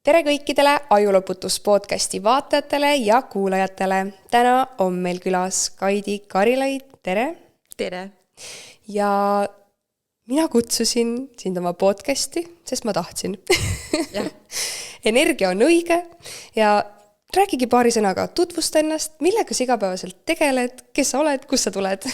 Tere kõikidele Ajuloputus podcasti vaatajatele ja kuulajatele. Täna on meil külas Kaidi Karilaid. Tere! Tere! Ja mina kutsusin sind oma podcasti, sest ma tahtsin. Energia on õige ja räägigi paari sõnaga, tutvusta ennast, millega sa igapäevaselt tegeled, kes sa oled, kus sa tuled?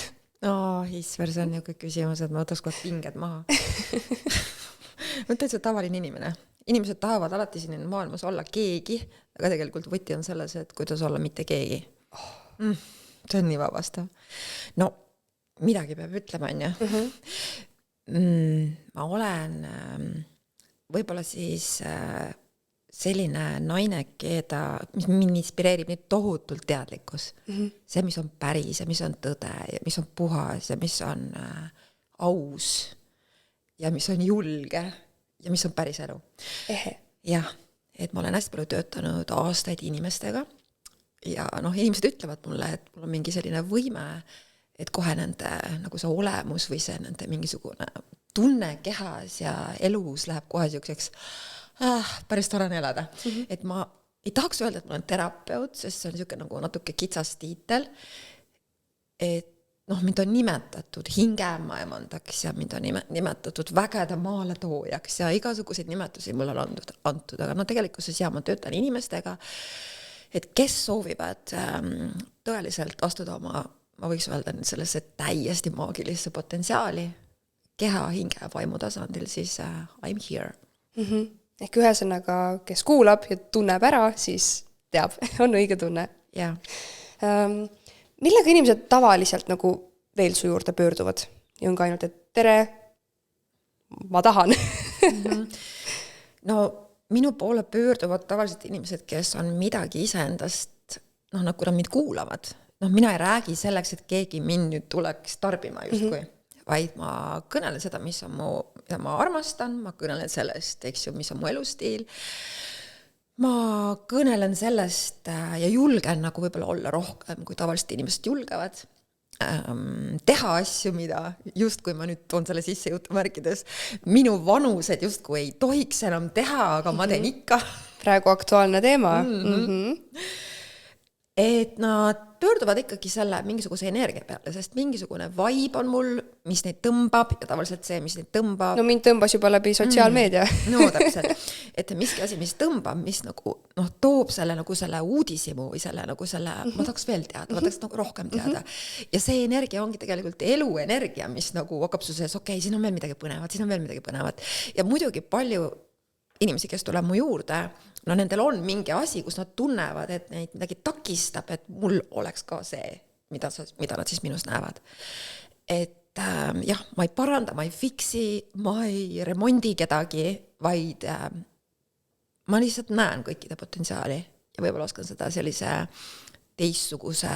Isver, see on niisugune küsimus, et ma võtaks kohe pinged maha. Ma olen täitsa tavaline inimene. Inimesed tahavad alati siin maailmas olla keegi, aga tegelikult võti on selles, et kuidas olla mitte keegi. See on nii vabastav. No, midagi peab ütlema, on ju. Ma olen võib-olla siis selline naine, mis mind inspireerib nii tohutult teadlikkus. See, mis on päris ja mis on tõde ja mis on puhas ja mis on aus ja mis on julge ja mis on päris elu. Jah, et ma olen hästi palju töötanud aastaid inimestega ja inimesed ütlevad mulle, et mul on mingi selline võime, et kohe nende nagu see olemus või see nende mingisugune tunne kehas ja elus läheb kohe selliseks päris tore elada. Et ma ei tahaks öelda, et ma olen terapeut, sest see on niisugune nagu natuke kitsas tiitel, et mind on nimetatud hingemaemandaks ja mind on nimetatud vägede maale toojaks ja igasuguseid nimetusi mulle on antud, aga tegelikkuses ma töötan inimestega, et kes soovivad tõeliselt astuda oma, ma võiks öelda sellesse täiesti maagilisse potentsiaali, keha, hinge ja vaimu tasandil, siis I'm here. Ehk ühesõnaga, kes kuulab ja tunneb ära, siis teab, on õige tunne. Jah. Millega inimesed tavaliselt nagu veel su juurde pöörduvad? Ja on ka ainult, et tere, ma tahan. No, minu poole pöörduvad tavaliselt inimesed, kes on midagi iseendast, nagu nad mind kuulavad. Mina ei räägi selleks, et keegi mind nüüd tuleks tarbima justkui, vaid ma kõnelen seda, mida ma armastan, ma kõnelen sellest, mis on mu elustiil. Ma kõnelen sellest ja julgen nagu võib-olla olla rohkem, kui tavaliselt inimesed julgevad. Teha asju, mida justkui ma nüüd toon selle sisse jutumärkides, minu vanused justkui ei tohiks enam teha, aga ma teen ikka. Praegu aktuaalne teema. Et nad pöörduvad ikkagi selle mingisuguse energia peale, sest mingisugune vibe on mul, mis neid tõmbab ja tavaliselt see, mis neid tõmbab. No mind tõmbas juba läbi sotsiaalmeedia. No täpselt. Et miski asi, mis tõmbab, mis nagu, toob selle nagu selle uudisimu või selle nagu selle, ma tahaks veel teada, ma tahaks nagu rohkem teada. Ja see energia ongi tegelikult eluenergia, mis nagu hakkab su sees, okei, siin on veel midagi põnevat. Ja muidugi palju inimesi, kes tuleb mu juurde, nendel on mingi asi, kus nad tunnevad, et neid midagi takistab, et mul oleks ka see, mida nad siis minus näevad. Et ma ei paranda, ma ei fiksi, ma ei remondi kedagi, vaid ma lihtsalt näen kõikide potentsiaali ja võib-olla oskan seda sellise teistsuguse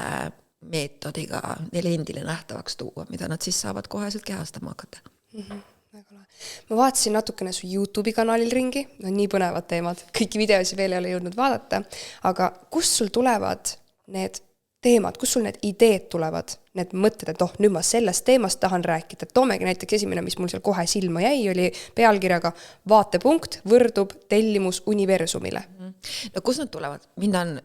meetodiga neile endile nähtavaks tuua, mida nad siis saavad koheselt kehastama hakata. Ma vaatasin natukene su YouTube'i kanalil ringi, nii põnevad teemad, kõiki videosi veel ei ole jõudnud vaadata, aga kust sul tulevad need teemad, kust sul need ideed tulevad, need mõtted, et nüüd ma sellest teemast tahan rääkida. Toomegi näiteks esimene, mis mul seal kohe silma jäi, oli pealkirjaga vaatepunkt võrdub tellimus universumile. No kus nad tulevad? Mind on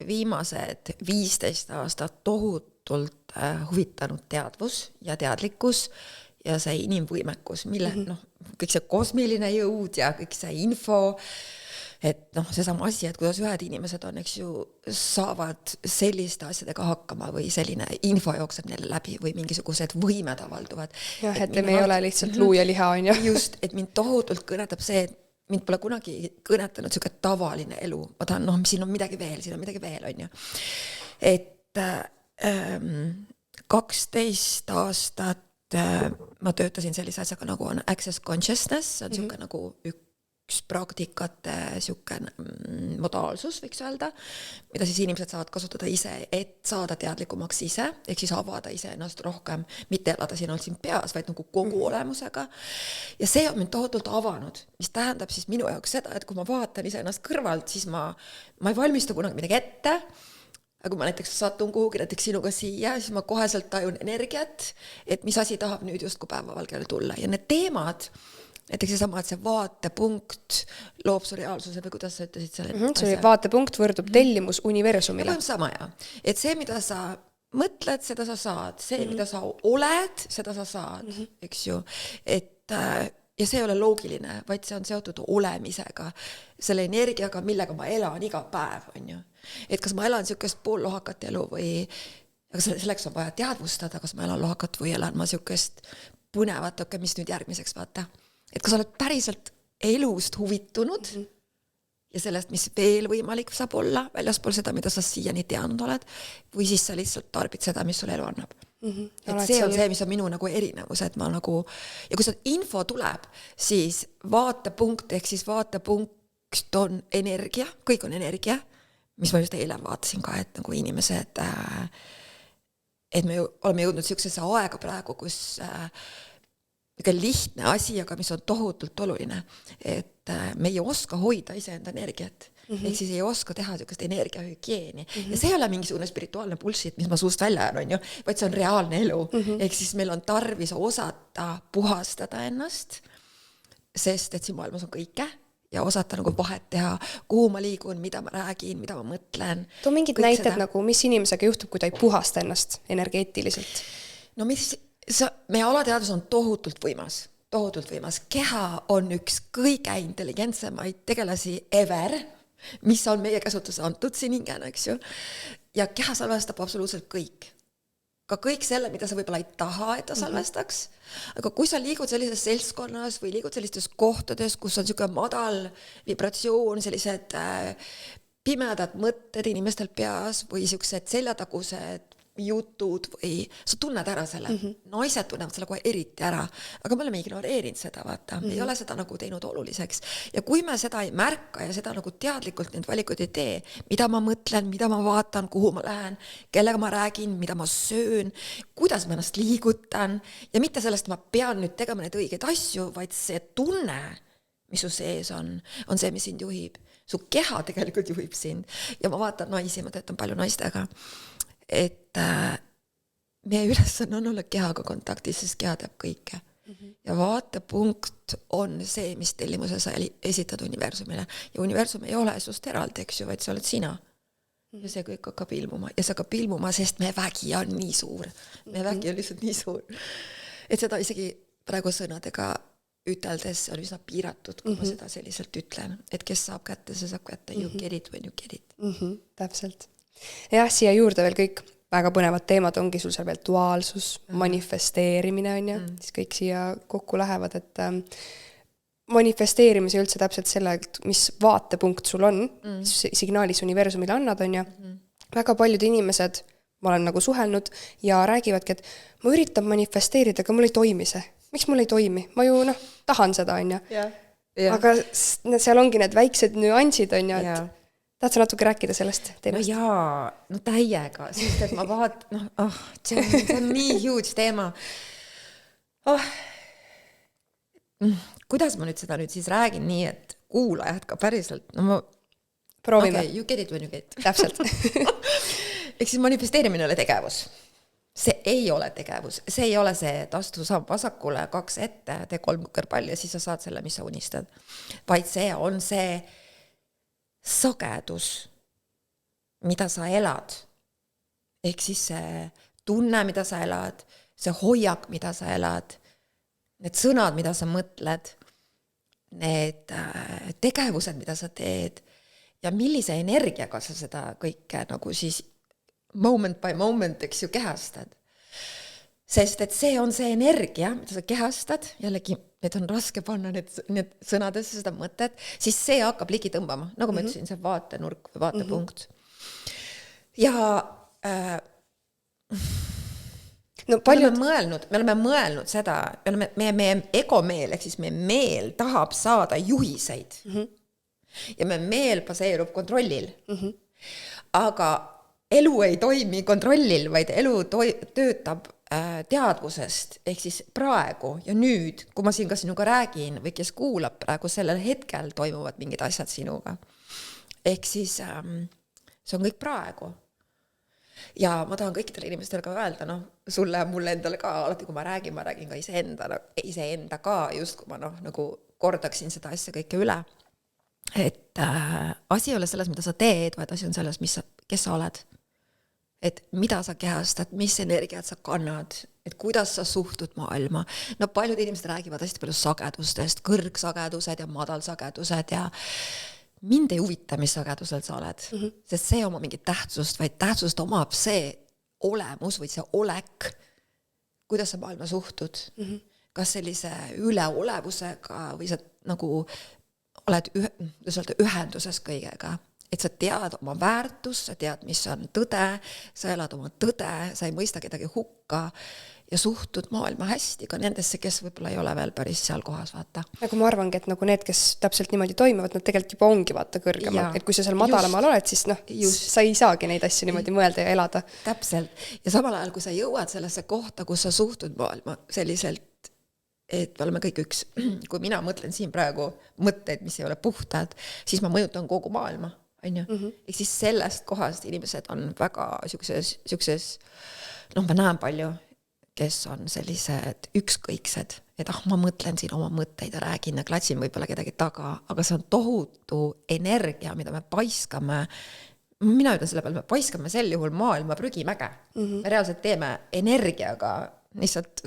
viimased 15 aastat tohutult huvitanud teadvus ja teadlikkus ja see inimvõimekus, mille kõik see kosmiline jõud ja kõik see info, et seesama asi, et kuidas ühed inimesed on, saavad selliste asjadega hakkama või selline info jookseb neile läbi või mingisugused võimed avalduvad. Jah, et me ei ole lihtsalt luu ja liha, on ju. Just, et mind tohutult kõnetab see, et mind pole kunagi kõnetanud selline tavaline elu. Ma tahan, siin on midagi veel, on ju. Et 12 aastat ma töötasin sellise asjaga nagu on access consciousness, see on niisugune nagu üks praktikate niisugune modaalsus, võiks öelda, mida siis inimesed saavad kasutada ise, et saada teadlikumaks ise, ehk siis avada ise ennast rohkem, mitte elada siin peas, vaid nagu kogu olemusega. Ja see on mind tohutult avanud, mis tähendab siis minu jaoks seda, et kui ma vaatan ise ennast kõrvalt, siis ma ei valmista kunagi midagi ette. Aga kui ma näiteks satun kuhugi näiteks sinuga siia, siis ma koheselt tajun energiat, et mis asi tahab nüüd just kui päevavalgele tulla. Ja need teemad näiteks seesama, et see vaatepunkt loob su reaalsuse või kuidas sa ütlesid selle see vaatepunkt võrdub tellimus universumile. Sama ja, et see, mida sa mõtled, seda sa saad, see, mida sa oled, seda sa saad, eks ju, et ja see ei ole loogiline, vaid see on seotud olemisega, selle energiaga, millega ma elan iga päev, on ju. Et kas ma elan niisugust poollohakat elu või aga selleks on vaja teadvustada, kas ma elan lohakat või elan ma niisugust põnevat, mis nüüd järgmiseks vaata. Et kas oled päriselt elust huvitunud ja sellest, mis veel võimalik saab olla väljaspool seda, mida sa siiani teadnud oled, või siis sa lihtsalt tarbid seda, mis sul elu annab. Et see on see, mis on minu nagu erinevus, et ma nagu, ja kui see info tuleb, siis vaatepunkt ehk siis vaatepunkt on energia, kõik on energia, mis ma just eile vaatasin ka, et nagu inimesed, et me oleme jõudnud niisugusesse aega praegu, kus lihtne asi, aga mis on tohutult oluline, et me ei oska hoida iseenda energiat. Ehk siis ei oska teha niisugust energiahügieeni. Ja see ei ole mingisugune spirituaalne bullshit, mis ma suust välja on ju, vaid see on reaalne elu. Ehk siis meil on tarvis osata puhastada ennast, sest et siin maailmas on kõike ja osata nagu vahet teha, kuhu ma liigun, mida ma räägin, mida ma mõtlen. Too mingid näited seda. Nagu, mis inimesega juhtub, kui ta ei puhasta ennast energeetiliselt? No meie alateadvus on tohutult võimas. Keha on üks kõige intelligentsemaid tegelasi ever, mis on meie käsutusse antud siin hingena, eks ju. Ja keha salvestab absoluutselt kõik. Ka kõik selle, mida sa võib-olla ei taha, et ta salvestaks. Aga kui sa liigud sellises seltskonnas või liigud sellistes kohtades, kus on niisugune madal vibratsioon, sellised pimedad mõtted inimestel peas või niisugused seljatagused jutud või sa tunned ära selle. Naised tunnevad selle kohe eriti ära, aga me oleme ignoreerinud seda, vaata. Me ei ole seda nagu teinud oluliseks. Ja kui me seda ei märka ja seda nagu teadlikult need valikud ei tee, mida ma mõtlen, mida ma vaatan, kuhu ma lähen, kellega ma räägin, mida ma söön, kuidas ma ennast liigutan ja mitte sellest ma pean nüüd tegema neid õigeid asju, vaid see tunne, mis su sees on see, mis sind juhib. Su keha tegelikult juhib sind ja ma vaatan naisi, ma töötan palju naistega, et meie ülesanne on olla kehaga kontaktis, sest keha teab kõike. Ja vaatepunkt on see, mis tellimuse sa esitad universumile. Ja universum ei ole sust eraldi, eks ju, vaid sa oled sina. Ja see kõik hakkab ilmuma. Ja see hakkab ilmuma, sest meie vägi on nii suur. Meie vägi on lihtsalt nii suur. Et seda isegi praegu sõnadega üteldes on üsna piiratud, kui ma seda selliselt ütlen. Et kes saab kätte, see saab kätte. You get it when you get it. Täpselt. Jah, siia juurde veel kõik väga põnevad teemad ongi sul seal veel duaalsus, manifesteerimine on ja, siis kõik siia kokku lähevad, et manifesteerimise üldse täpselt selle, mis vaatepunkt sul on, signaalis universumile annad on ja väga paljud inimesed, ma olen nagu suhelnud ja räägivadki, et ma üritan manifesteerida, aga mul ei toimi see. Miks mul ei toimi? Ma ju tahan seda on ja. Aga seal ongi need väiksed nüansid on ja, et tahad sa natuke rääkida sellest teemast? No jaa, no täiega, sest et ma vaatan, see on nii huge teema. Kuidas ma nüüd seda siis räägin nii, et kuulajad ka päriselt, proovime. Okay, you get it when you get. Täpselt. Ehk siis manifesteerimine ole tegevus. See ei ole tegevus. See ei ole see, et astu saab vasakule 2 ette, tee 3 kõrpalli ja siis sa saad selle, mis sa unistad. Vaid see on see sagedus, mida sa elad. Ehk siis see tunne, mida sa elad, see hoiak, mida sa elad, need sõnad, mida sa mõtled, need tegevused, mida sa teed ja millise energiaga sa seda kõike nagu siis moment by moment, eks ju, kehastad. Sest et see on see energia, mida sa kehastad, jällegi need on raske panna need sõnadesse seda mõtet, siis see hakkab ligi tõmbama, nagu ma ütlesin, see vaatenurk või vaatepunkt. Ja me oleme mõelnud seda, meie egomeel, ehk siis meie meel tahab saada juhiseid. Ja meie meel baseerub kontrollil. Aga elu ei toimi kontrollil, vaid elu töötab teadvusest, ehk siis praegu ja nüüd, kui ma siin ka sinuga räägin või kes kuulab praegu, sellel hetkel toimuvad mingid asjad sinuga. Ehk siis see on kõik praegu. ja ma tahan kõikidele inimestele ka öelda, noh, sulle ja mulle endale ka, alati kui ma räägin ka iseenda ka, just kui ma nagu kordaksin seda asja kõike üle. Et asi ei ole selles, mida sa teed, vaid asi on selles, kes sa oled. Et mida sa kehastad, mis energiat sa kannad, et kuidas sa suhtud maailma. No paljud inimesed räägivad hästi palju sagedustest, kõrgsagedused ja madalsagedused ja mind ei huvita, mis sagedusel sa oled, sest see oma mingit tähtsust, vaid tähtsust omab see olemus või see olek, kuidas sa maailma suhtud. Kas sellise üleolevusega või sa nagu oled ühenduses kõigega, et sa tead oma väärtust, sa tead, mis on tõde, sa elad oma tõde, sa ei mõista kedagi hukka ja suhtud maailma hästi ka nendesse, kes võib-olla ei ole veel päris seal kohas, vaata. Nagu ma arvangi, et nagu need, kes täpselt niimoodi toimivad, nad tegelikult juba ongi vaata kõrgemal. Et kui sa seal madalamal oled, siis sa ei saagi neid asju niimoodi mõelda ja elada. Täpselt. Ja samal ajal, kui sa jõuad sellesse kohta, kus sa suhtud maailma selliselt, et me oleme kõik üks. Kui mina mõtlen siin praegu mõtteid, mis ei ole puhtad, siis ma mõjutan kogu maailma. Ehk siis sellest kohast inimesed on väga siukses, ma näen palju, kes on sellised ükskõiksed, et ma mõtlen siin oma mõtteid ja räägin ja klatsin võib-olla kedagi taga, aga see on tohutu energia, mida me paiskame. Mina ütlen selle peale, me paiskame sel juhul maailma prügimäge. Me reaalselt teeme energiaga lihtsalt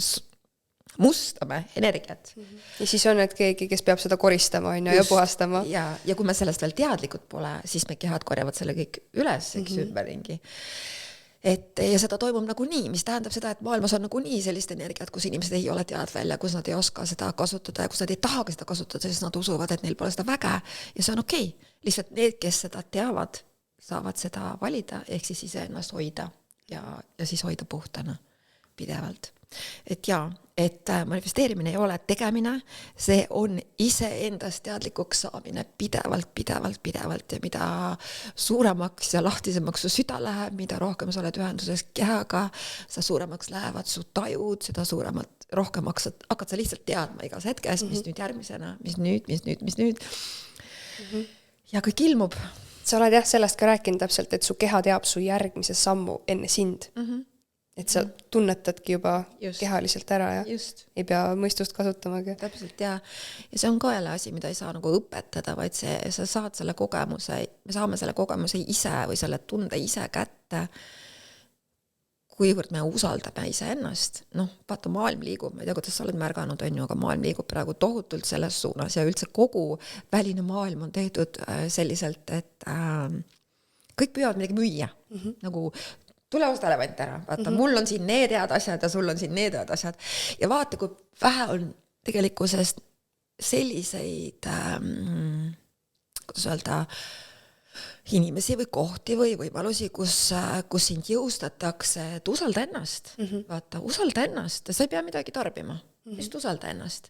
mustame energiat. Ja siis on need keegi, kes peab seda koristama ja puhastama. Ja kui me sellest veel teadlikud pole, siis me kehad korjavad selle kõik üles, ümberringi. Ja seda toimub nagu nii, mis tähendab seda, et maailmas on nagu nii sellist energiat, kus inimesed ei ole teadvälja, kus nad ei oska seda kasutada ja kus nad ei taha seda kasutada, sest nad usuvad, et neil pole seda väge ja see on okei. Lihtsalt need, kes seda teavad, saavad seda valida, ehk siis ise ennast hoida ja siis hoida puhtana pidevalt. Et manifesteerimine ei ole tegemine, see on ise endast teadlikuks saamine pidevalt ja mida suuremaks ja lahtisemaks su süda läheb, mida rohkem sa oled ühenduses kehaga, sa suuremaks lähevad su tajud, seda suuremalt rohkem hakkad sa lihtsalt teadma igas hetkes, mis nüüd järgmisena, mis nüüd. Ja kõik ilmub. Sa oled sellest ka rääkinud täpselt, et su keha teab su järgmise sammu enne sind. Et sa tunnetadki juba kehaliselt ära ja ei pea mõistust kasutamagi. Täpselt, ja see on ka jälle asi, mida ei saa nagu õpetada, vaid sa saad selle kogemuse, me saame selle kogemuse ise või selle tunde ise kätte, kuivõrd me usaldame ise ennast. Vaata, maailm liigub, ma ei tea, kuidas sa oled märganud, aga maailm liigub praegu tohutult selles suunas ja üldse kogu väline maailm on tehtud selliselt, et kõik püüavad midagi müüa, nagu tule osta elevant ära, vaata, mul on siin need head asjad ja sul on siin need head asjad. Ja vaata, kui vähe on tegelikkusest selliseid, kuidas öelda, inimesi või kohti või võimalusi, kus sind jõustatakse, et usalda ennast. Vaata, usalda ennast, sa ei pea midagi tarbima, just usalda ennast.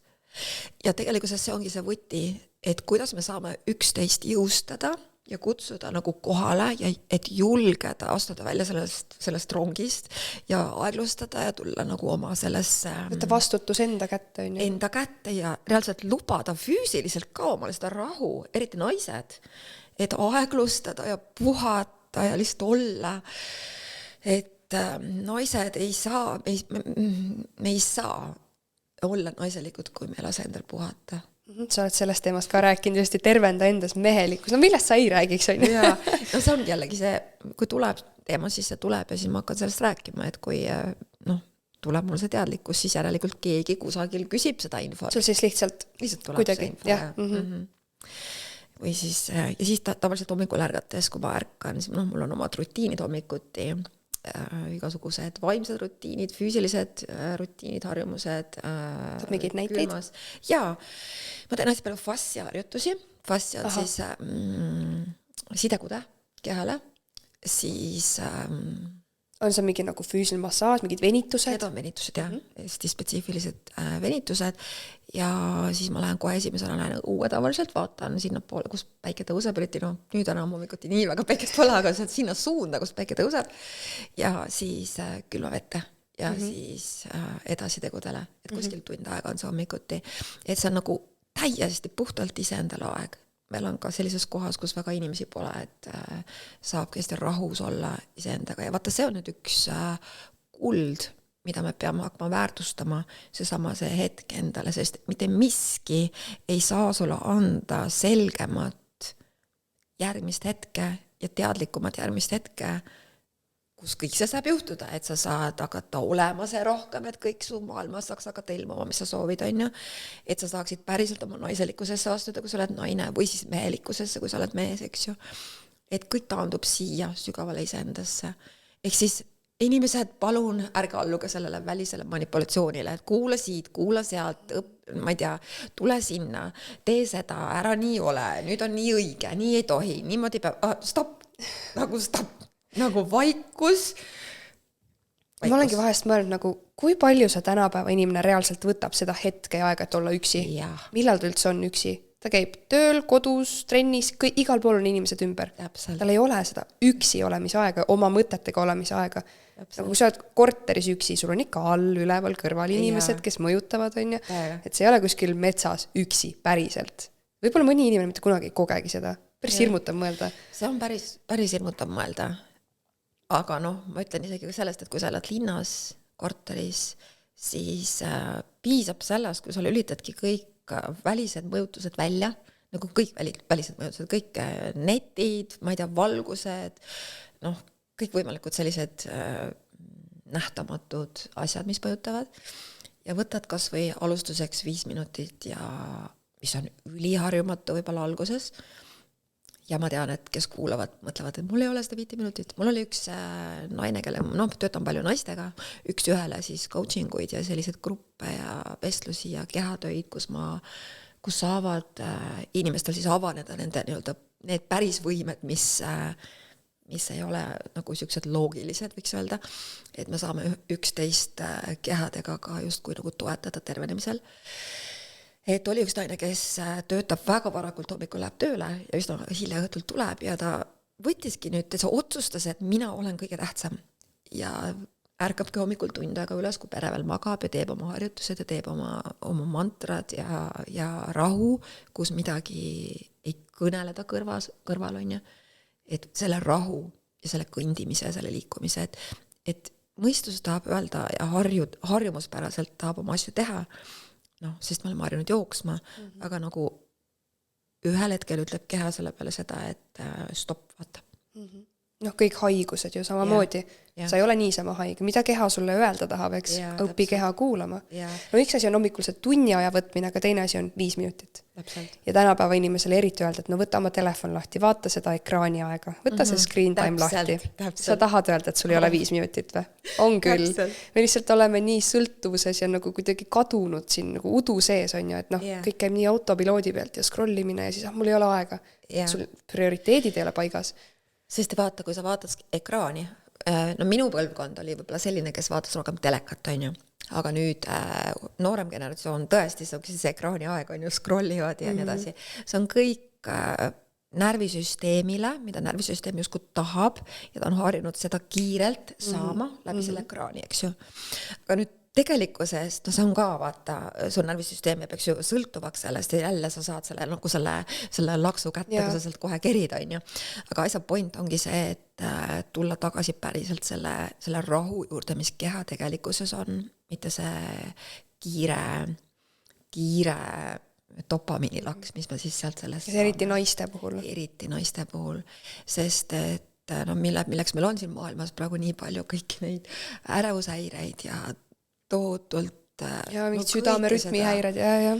Ja tegelikkuses see ongi see võti, et kuidas me saame üksteist jõustada ja kutsuda nagu kohale ja et julgeda astuda välja sellest rongist ja aeglustada ja tulla nagu oma sellesse võtta vastutus enda kätte. Enda kätte ja reaalselt lubada füüsiliselt ka omale seda rahu, eriti naised, et aeglustada ja puhata ja lihtsalt olla. Et naised ei saa, me ei saa olla naiselikud, kui me ei lase endal puhata. Sa oled sellest teemast ka rääkinud, just tervenda endas mehelikkus. Millest sa ei räägiks? Ja, see on jällegi see, kui tuleb teema, siis see tuleb ja siis ma hakkan sellest rääkima, et kui tuleb mul see teadlikkus, siis järelikult keegi kusagil küsib seda infot. Sul siis lihtsalt tuleb kuidagi, see info. Või siis, ja siis tavaliselt hommikul ärgates, kui ma ärkan, siis mul on omad rutiinid hommikuti, igasugused vaimsed rutiinid, füüsilised rutiinid, harjumused. Saab mingid näiteid? Jaa, ma teen hästi palju fassia harjutusi. Fassia on siis sidekude kehale. Siis on see mingi nagu füüsiline massaaž, mingid venitused? Need on venitused, jah. Hästi spetsiifilised venitused. Ja siis ma lähen kohe esimesena lähen õue tavaliselt, vaatan sinna poole, kus päike tõuseb, eriti nüüd enam hommikuti nii väga päikest pole, aga sinna suunda, kus päike tõuseb. Ja siis külma vette ja siis edasi tegudele, et kuskil tund aega on see hommikuti. Et see on nagu täiesti puhtalt iseendale aeg. ma elan ka sellises kohas, kus väga inimesi pole, et saab hästi rahus olla iseendaga ja vaata, see on nüüd üks kuld, mida me peame hakkama väärtustama, see hetk endale, sest mitte miski ei saa sulle anda selgemat järgmist hetke ja teadlikumat järgmist hetke, kus kõik see saab juhtuda, et sa saad hakata olema see rohkem, et kõik su maailmas saaks hakata ilmuma, mis sa soovid, on ju. Et sa saaksid päriselt oma naiselikkusesse astuda, kui sa oled naine, või siis mehelikkusesse, kui sa oled mees, eks ju. Et kõik taandub siia sügavale iseendasse. Ehk siis inimesed, palun ärge alluge sellele välisele manipulatsioonile, et kuula siit, kuula sealt, ma ei tea, tule sinna, tee seda, ära nii ole, nüüd on nii õige, nii ei tohi, niimoodi peab, stopp, nagu vaikus. Ma olengi vahest mõelnud nagu, kui palju see tänapäeva inimene reaalselt võtab seda hetke ja aega, et olla üksi. Millal ta üldse on üksi? Ta käib tööl, kodus, trennis, igal pool on inimesed ümber. Täpselt. Tal ei ole seda üksi olemise aega, oma mõtetega olemise aega. Nagu kui sa oled korteris üksi, sul on ikka all, üleval, kõrval inimesed, kes mõjutavad, on ju. Et see ei ole kuskil metsas üksi, päriselt. Võib-olla mõni inimene mitte kunagi ei kogegi seda. Päris hirmutav mõelda. See on päris hirmutav mõelda. Aga noh, ma ütlen isegi sellest, et kui sa oled linnas, korteris, siis piisab sellest, kui sa lülitadki kõik välised mõjutused välja, nagu kõik välised mõjutused, kõik netid, ma ei tea, valgused, noh, kõik võimalikud sellised nähtamatud asjad, mis mõjutavad. Ja võtad kas või alustuseks 5 minutit ja mis on üliharjumatu võib-olla alguses. Ja ma tean, et kes kuulavad, mõtlevad, et mul ei ole seda 5 minutit. Mul oli üks naine, kelle, töötan palju naistega, üks ühele siis coachinguid ja sellised gruppe ja vestlusi ja kehatöid, kus saavad inimestel siis avaneda nende need päris võimed, mis ei ole nagu sellised loogilised, võiks öelda, et me saame üksteist kehadega ka justkui nagu toetada tervenemisel. Et oli üks naine, kes töötab väga varakult hommikul läheb tööle ja üsna hilja õhtult tuleb ja ta võttiski nüüd, et sa otsustas, et mina olen kõige tähtsam ja ärkabki hommikul tund aega üles, kui pere veel magab ja teeb oma harjutused ja teeb oma mantrad ja rahu, kus midagi ei kõneleda kõrval on ju. Et selle rahu ja selle kõndimise ja selle liikumise, et mõistus tahab öelda ja harjumuspäraselt tahab oma asju teha, sest me oleme harjunud jooksma, aga nagu ühel hetkel ütleb keha selle peale seda, et stopp, vaata. Kõik haigused ju samamoodi. Sa ei ole niisama haige. Mida keha sulle öelda tahab, eks? Õpi keha kuulama. Üks asi on hommikul see tunni aja võtmine, aga teine asi on 5 minutit. Ja tänapäeva inimesele eriti öelda, et võta oma telefon lahti, vaata seda ekraani aega, võta see screen time lahti. Sa tahad öelda, et sul ei ole 5 minutit või? On küll. Me lihtsalt oleme nii sõltuvuses ja nagu kuidagi kadunud siin nagu udu sees on ju, et kõik käib nii autopiloodi pealt ja scrollimine ja siis mul ei ole aega. Sul prioriteedid ei ole paigas. Sest vaata, kui sa vaatad ekraani, minu põlvkond oli võib-olla selline, kes vaatas rohkem telekat, on ju. Aga nüüd noorem generatsioon tõesti see ekraani aeg on ju, scrollivad ja nii edasi. See on kõik närvisüsteemile, mida närvisüsteem justkui tahab ja ta on harjunud seda kiirelt saama läbi selle ekraani, eks ju. Aga nüüd tegelikkusest, see on ka, vaata, su närvisüsteem peaks ju sõltuvaks sellest ja jälle sa saad selle laksu kätte, kui sa sealt kohe kerid, on ju. Aga asja point ongi see, et tulla tagasi päriselt selle rahu juurde, mis keha tegelikkuses on, mitte see kiire dopamiinilaks, mis me siis sealt sellest saame. Eriti naiste puhul. Sest et milleks meil on siin maailmas praegu nii palju kõiki neid ärevushäireid ja tohutult mingid südamerütmi häired ja.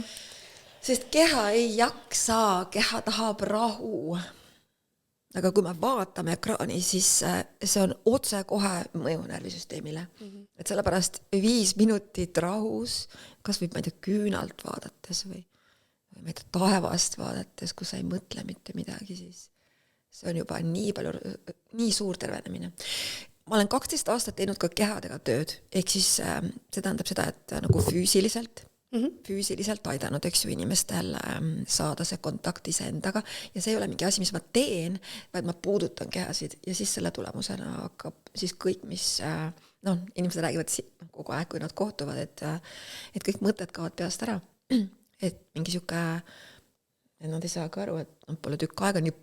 Sest keha ei jaksa, keha tahab rahu. Aga kui me vaatame ekraani, siis see on otse kohe mõju närvisüsteemile. Et sellepärast 5 minutit rahus, kas võib küünalt vaadates või taevast vaadates, kus sa ei mõtle mitte midagi, siis see on juba nii suur tervenemine. Ma olen 12 aastat teinud ka kehadega tööd, ehk siis see tähendab seda, et nagu füüsiliselt aidanud, eks ju, inimestel saada see kontakt iseendaga ja see ei ole mingi asi, mis ma teen, vaid ma puudutan kehasid ja siis selle tulemusena hakkab siis kõik, mis inimesed räägivad kogu aeg, kui nad kohtuvad, et kõik mõtted kaovad peast ära, et mingi siuke et nad ei saa ka aru, et pole tükk aega nii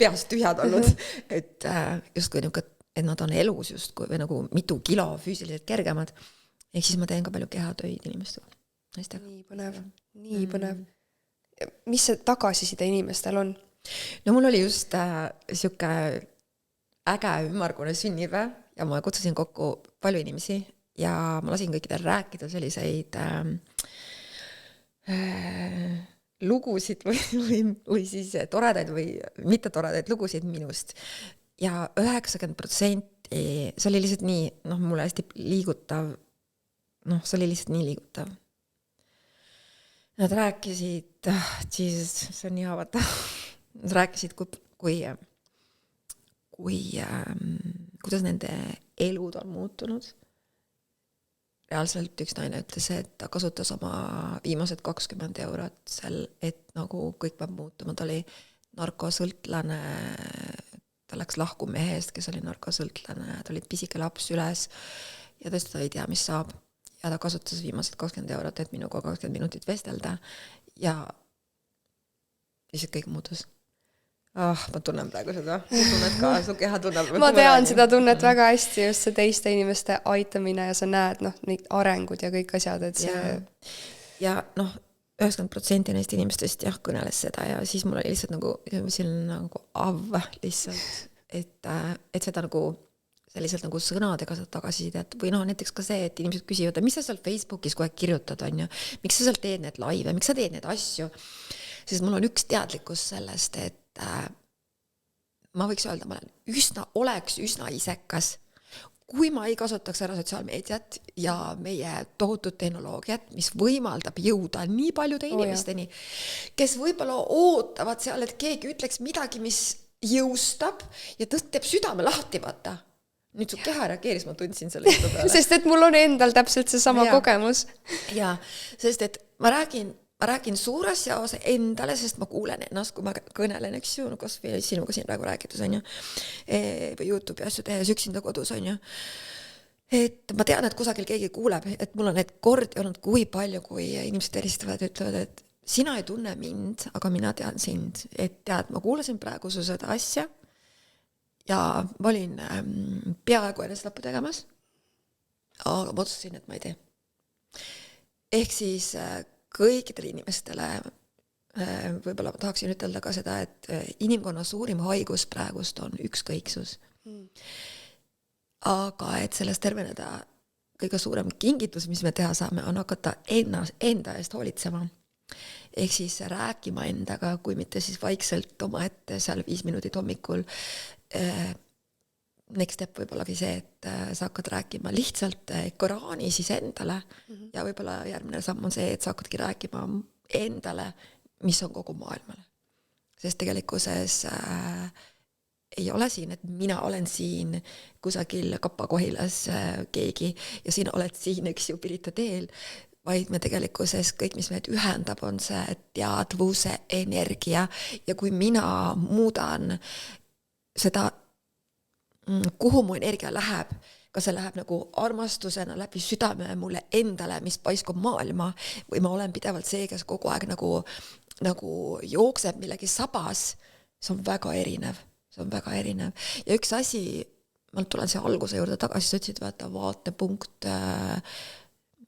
peast tühjad olnud, et justkui niuke, et nad on elus justkui või nagu mitu kilo füüsiliselt kergemad. Ehk siis ma teen ka palju kehatöid inimestega. Nii põnev. Mis see tagasiside inimestel on? No mul oli just siuke äge ümmargune sünnipäev ja ma kutsusin kokku palju inimesi ja ma lasin kõikidel rääkida selliseid lugusid või siis toredaid või mitte toredaid lugusid minust. Ja 90% see oli lihtsalt nii, mulle hästi liigutav, see oli lihtsalt nii liigutav. Nad rääkisid, see on nii haavatav, nad rääkisid, kuidas nende elud on muutunud. Reaalselt üks naine ütles, et ta kasutas oma viimased 20 eurot seal, et nagu kõik peab muutuma. Ta oli narkosõltlane, ta läks lahku mehest, kes oli narkosõltlane, ta oli pisike laps üles ja tõesti ta ei tea, mis saab. Ja ta kasutas viimased 20 eurot, et minuga 20 minutit vestelda ja lihtsalt kõik muutus. Ma tunnen praegu seda. Tunned ka, su keha tunneb. Ma tean seda tunnet väga hästi, just see teiste inimeste aitamine ja sa näed neid arengud ja kõik asjad, et see... Ja 90% neist inimestest kõneles seda ja siis mul oli lihtsalt nagu lihtsalt, et seda nagu selliselt nagu sõnadega saad tagasisidet või näiteks ka see, et inimesed küsivad, mis sa seal Facebookis kohe kirjutad, on ju, miks sa seal teed need laive, miks sa teed need asju, sest mul on üks teadlikkus sellest, et ma võiks öelda, ma oleks üsna isekas, kui ma ei kasutaks ära sotsiaalmeediat ja meie tohutut tehnoloogiat, mis võimaldab jõuda nii paljude inimesteni, kes võib-olla ootavad seal, et keegi ütleks midagi, mis jõustab ja teeb südame lahti, vaata. Nüüd su keha reageeris, ma tundsin selle jutu peale. Sest et mul on endal täpselt see sama kogemus. Ja, sest et ma räägin suures jaos endale, sest ma kuulen ennast, kui ma kõnelen, eks ju, kas või sinuga siin praegu rääkides, on ju, või YouTube'i asju tehes üksinda kodus, on ju. Et ma tean, et kusagil keegi kuuleb, et mul on need kordi olnud kui palju, kui inimesed eristavad ja ütlevad, et sina ei tunne mind, aga mina tean sind. Et tead, ma kuulasin praegu su seda asja ja ma olin peaaegu enesetappu tegemas, aga ma otsusin, et ma ei tee. Ehk siis kõikidele inimestele võib-olla ma tahaksin ütelda ka seda, et inimkonna suurim haigus praegust on ükskõiksus. Aga et sellest terveneda kõige suurem kingitus, mis me teha saame, on hakata enda eest hoolitsema. Ehk siis rääkima endaga, kui mitte siis vaikselt oma ette seal 5 minutit hommikul. Next step võibollagi see, et sa hakkad rääkima lihtsalt Koraani siis endale ja võibolla järgmine samm on see, et sa hakkadki rääkima endale, mis on kogu maailmale. Sest tegelikkuses ei ole siin, et mina olen siin kusagil Kapakohilas keegi ja sina oled siin, eks ju, Pirita teel, vaid me tegelikkuses kõik, mis meid ühendab, on see teadvuse energia ja kui mina muudan seda, kuhu mu energia läheb, kas see läheb nagu armastusena läbi südame mulle endale, mis paiskub maailma, või ma olen pidevalt see, kes kogu aeg nagu jookseb millegi sabas, see on väga erinev. See on väga erinev. Ja üks asi, ma tulen see alguse juurde tagasi, sa ütlesid, vaata, vaatepunkt,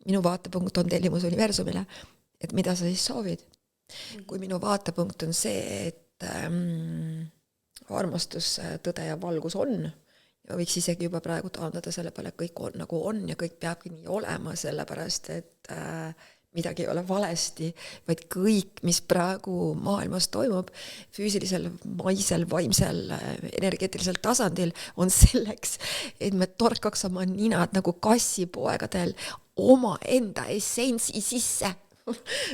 minu vaatepunkt on tellimus universumile, et mida sa siis soovid. Kui minu vaatepunkt on see, et armastus, tõde ja valgus on, ja võiks isegi juba praegu taandada selle peale, et kõik on nagu on ja kõik peabki nii olema, sellepärast, et midagi ei ole valesti, vaid kõik, mis praegu maailmas toimub, füüsilisel, maisel, vaimsel, energeetilisel tasandil, on selleks, et me torkaks oma ninad nagu kassipoegadel oma enda essentsi sisse,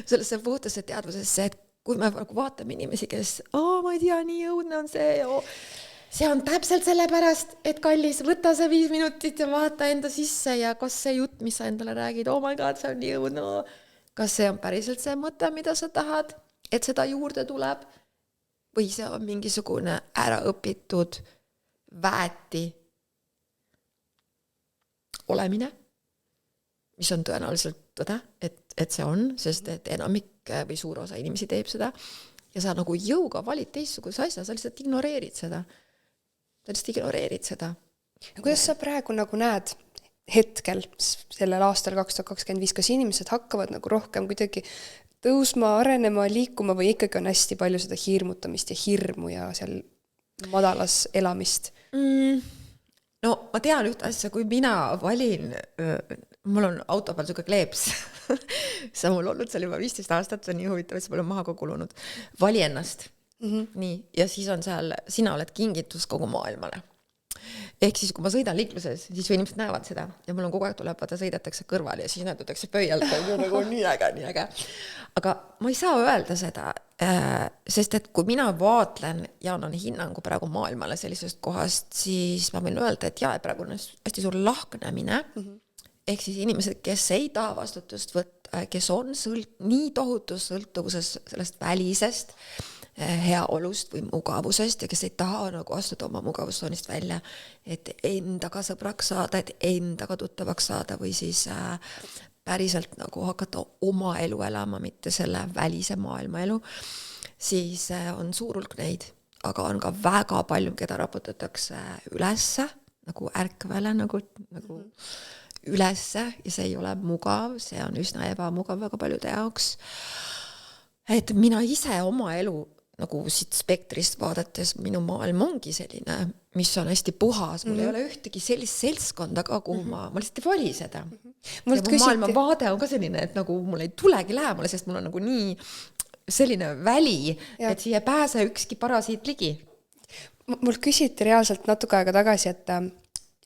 sellesse puhtasse teadvusesse, et kui me vaatame inimesi, kes, ma ei tea, nii õudne on see, see on täpselt sellepärast, et kallis, võta see 5 minutit ja vaata enda sisse ja kas see jutt, mis sa endale räägid, oh my god, see on nii õudne, kas see on päriselt see mõte, mida sa tahad, et seda juurde tuleb, või see on mingisugune äraõpitud väeti olemine, mis on tõenäoliselt tõde, et see on, sest et enamik või suur osa inimesi teeb seda ja sa nagu jõuga valid teistsuguse asja, sa lihtsalt ignoreerid seda. Ja kuidas sa praegu nagu näed hetkel sellel aastal 2025, kas inimesed hakkavad nagu rohkem kuidagi tõusma, arenema, liikuma või ikkagi on hästi palju seda hirmutamist ja hirmu ja seal madalas elamist? No ma tean üht asja, kui mina valin, mul on auto peal siuke kleeps, see on mul olnud seal juba 15 aastat, see on nii huvitav, et see pole maha ka kulunud. Vali ennast. Nii, ja siis on seal, sina oled kingitus kogu maailmale. Ehk siis, kui ma sõidan liikluses, siis inimesed näevad seda ja mul on kogu aeg tuleb, vaata sõidetakse kõrval ja siis näidatakse pöialt, nagu nii äge. Aga ma ei saa öelda seda, sest et kui mina vaatlen ja annan hinnangu praegu maailmale sellisest kohast, siis ma võin öelda, et praegu on hästi suur lahknemine. Ehk siis inimesed, kes ei taha vastutust võtta, kes on nii tohutus sõltuvuses sellest välisest heaolust või mugavusest ja kes ei taha nagu astuda oma mugavustsoonist välja, et endaga sõbraks saada, et endaga tuttavaks saada või siis päriselt nagu hakata oma elu elama, mitte selle välise maailma elu, siis on suur hulk neid, aga on ka väga palju, keda raputatakse ülesse, nagu ärkvele, nagu ülesse ja see ei ole mugav, see on üsna ebamugav väga paljude jaoks. Et mina ise oma elu nagu siit spektrist vaadates minu maailm ongi selline, mis on hästi puhas, mul ei ole ühtegi sellist seltskonda ka, kuhu ma lihtsalt ei vali seda. Ja mu maailma vaade on ka selline, et nagu mul ei tulegi lähemale, sest mul on nagu nii selline väli, et siia pääse ükski parasiit ligi. Mul küsiti reaalselt natuke aega tagasi, et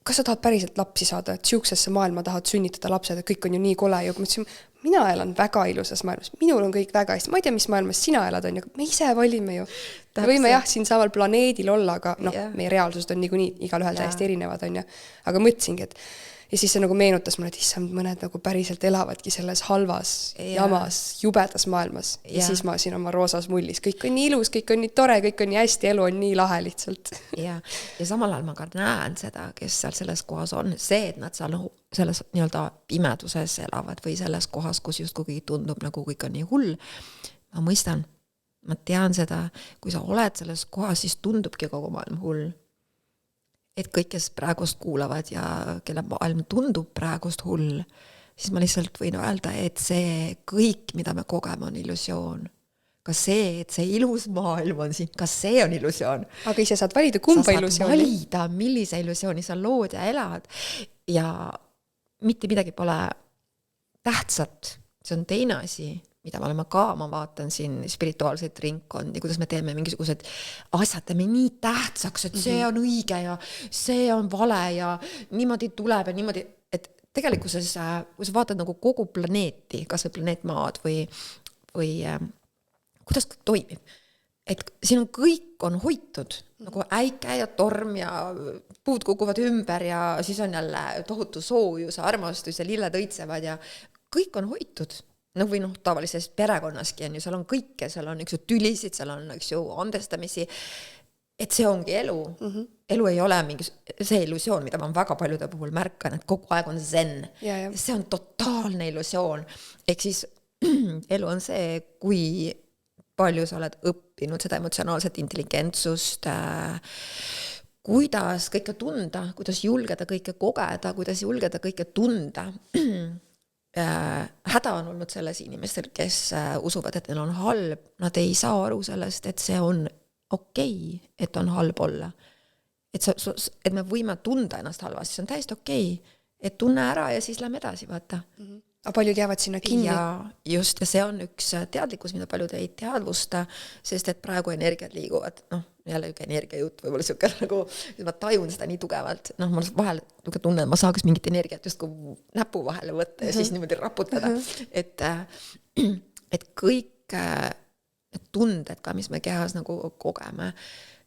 kas sa tahad päriselt lapsi saada, et siuksesse maailma tahad sünnitada lapsed, et kõik on ju nii kole ja ma ütlesin, mina elan väga ilusas maailmas, minul on kõik väga hästi, ma ei tea, mis maailmas sina elad on ju, me ise valime ju. Me võime siin samal planeedil olla, aga meie reaalsused on nii igal ühel täiesti erinevad on ju. Aga mõtlesingi, et ja siis see nagu meenutas mulle, et issand, mõned nagu päriselt elavadki selles halvas, jamas, jubedas maailmas. Ja siis ma siin oma roosas mullis. Kõik on nii ilus, kõik on nii tore, kõik on nii hästi, elu on nii lahe lihtsalt. Ja samal ajal ma ka näen seda, kes seal selles kohas on. See, et nad seal selles nii-öelda pimeduses elavad või selles kohas, kus just kui tundub nagu kõik on nii hull. Ma mõistan, ma tean seda, kui sa oled selles kohas, siis tundubki kogu maailm hull. Et kõik, kes praegust kuulavad ja kelle maailm tundub praegust hull, siis ma lihtsalt võin öelda, et see kõik, mida me kogeme, on illusioon. Ka see, et see ilus maailm on siin, ka see on illusioon. Aga ise saad valida kumba illusiooni. Sa saad valida, millise illusiooni sa lood ja elad. Ja mitte midagi pole tähtsat. See on teine asi, mida ma vaatan siin spirituaalseid ringkondi, kuidas me teeme mingisugused asjad, teeme nii tähtsaks, et see on õige ja see on vale ja niimoodi tuleb ja niimoodi, et tegelikkuses, kui sa vaatad nagu kogu planeeti, kas või planeet Maad või kuidas kõik toimib, et siin on kõik on hoitud, nagu äike ja torm ja puud kukuvad ümber ja siis on jälle tohutu soojus, armastus ja lilled õitsevad ja kõik on hoitud. No või tavalises perekonnaski on ju, seal on kõike, seal on üks tülisid, seal on andestamisi, et see ongi elu. Elu ei ole mingi see illusioon, mida ma väga paljude puhul märkan, et kogu aeg on zen. See on totaalne illusioon. Ehk siis elu on see, kui palju sa oled õppinud seda emotsionaalset intelligentsust, kuidas kõike tunda, kuidas julgeda kõike kogeda, kuidas julgeda kõike tunda. Häda on olnud selles inimestel, kes usuvad, et neil on halb, nad ei saa aru sellest, et see on okei, et on halb olla. Et me võime tunda ennast halvasti, see on täiesti okei, et tunne ära ja siis lähme edasi, vaata. Aga paljud jäävad sinna kinni. Ja just, ja see on üks teadlikkus, mida paljud ei teadvusta, sest et praegu energiat liiguvad, jälle üks energiajutt, võib-olla siuke nagu, ma tajun seda nii tugevalt, ma vahel tunnen, ma saaks mingit energiat just kui näpu vahele võtta ja siis niimoodi raputada, et kõik tunded ka, mis me kehas nagu kogeme,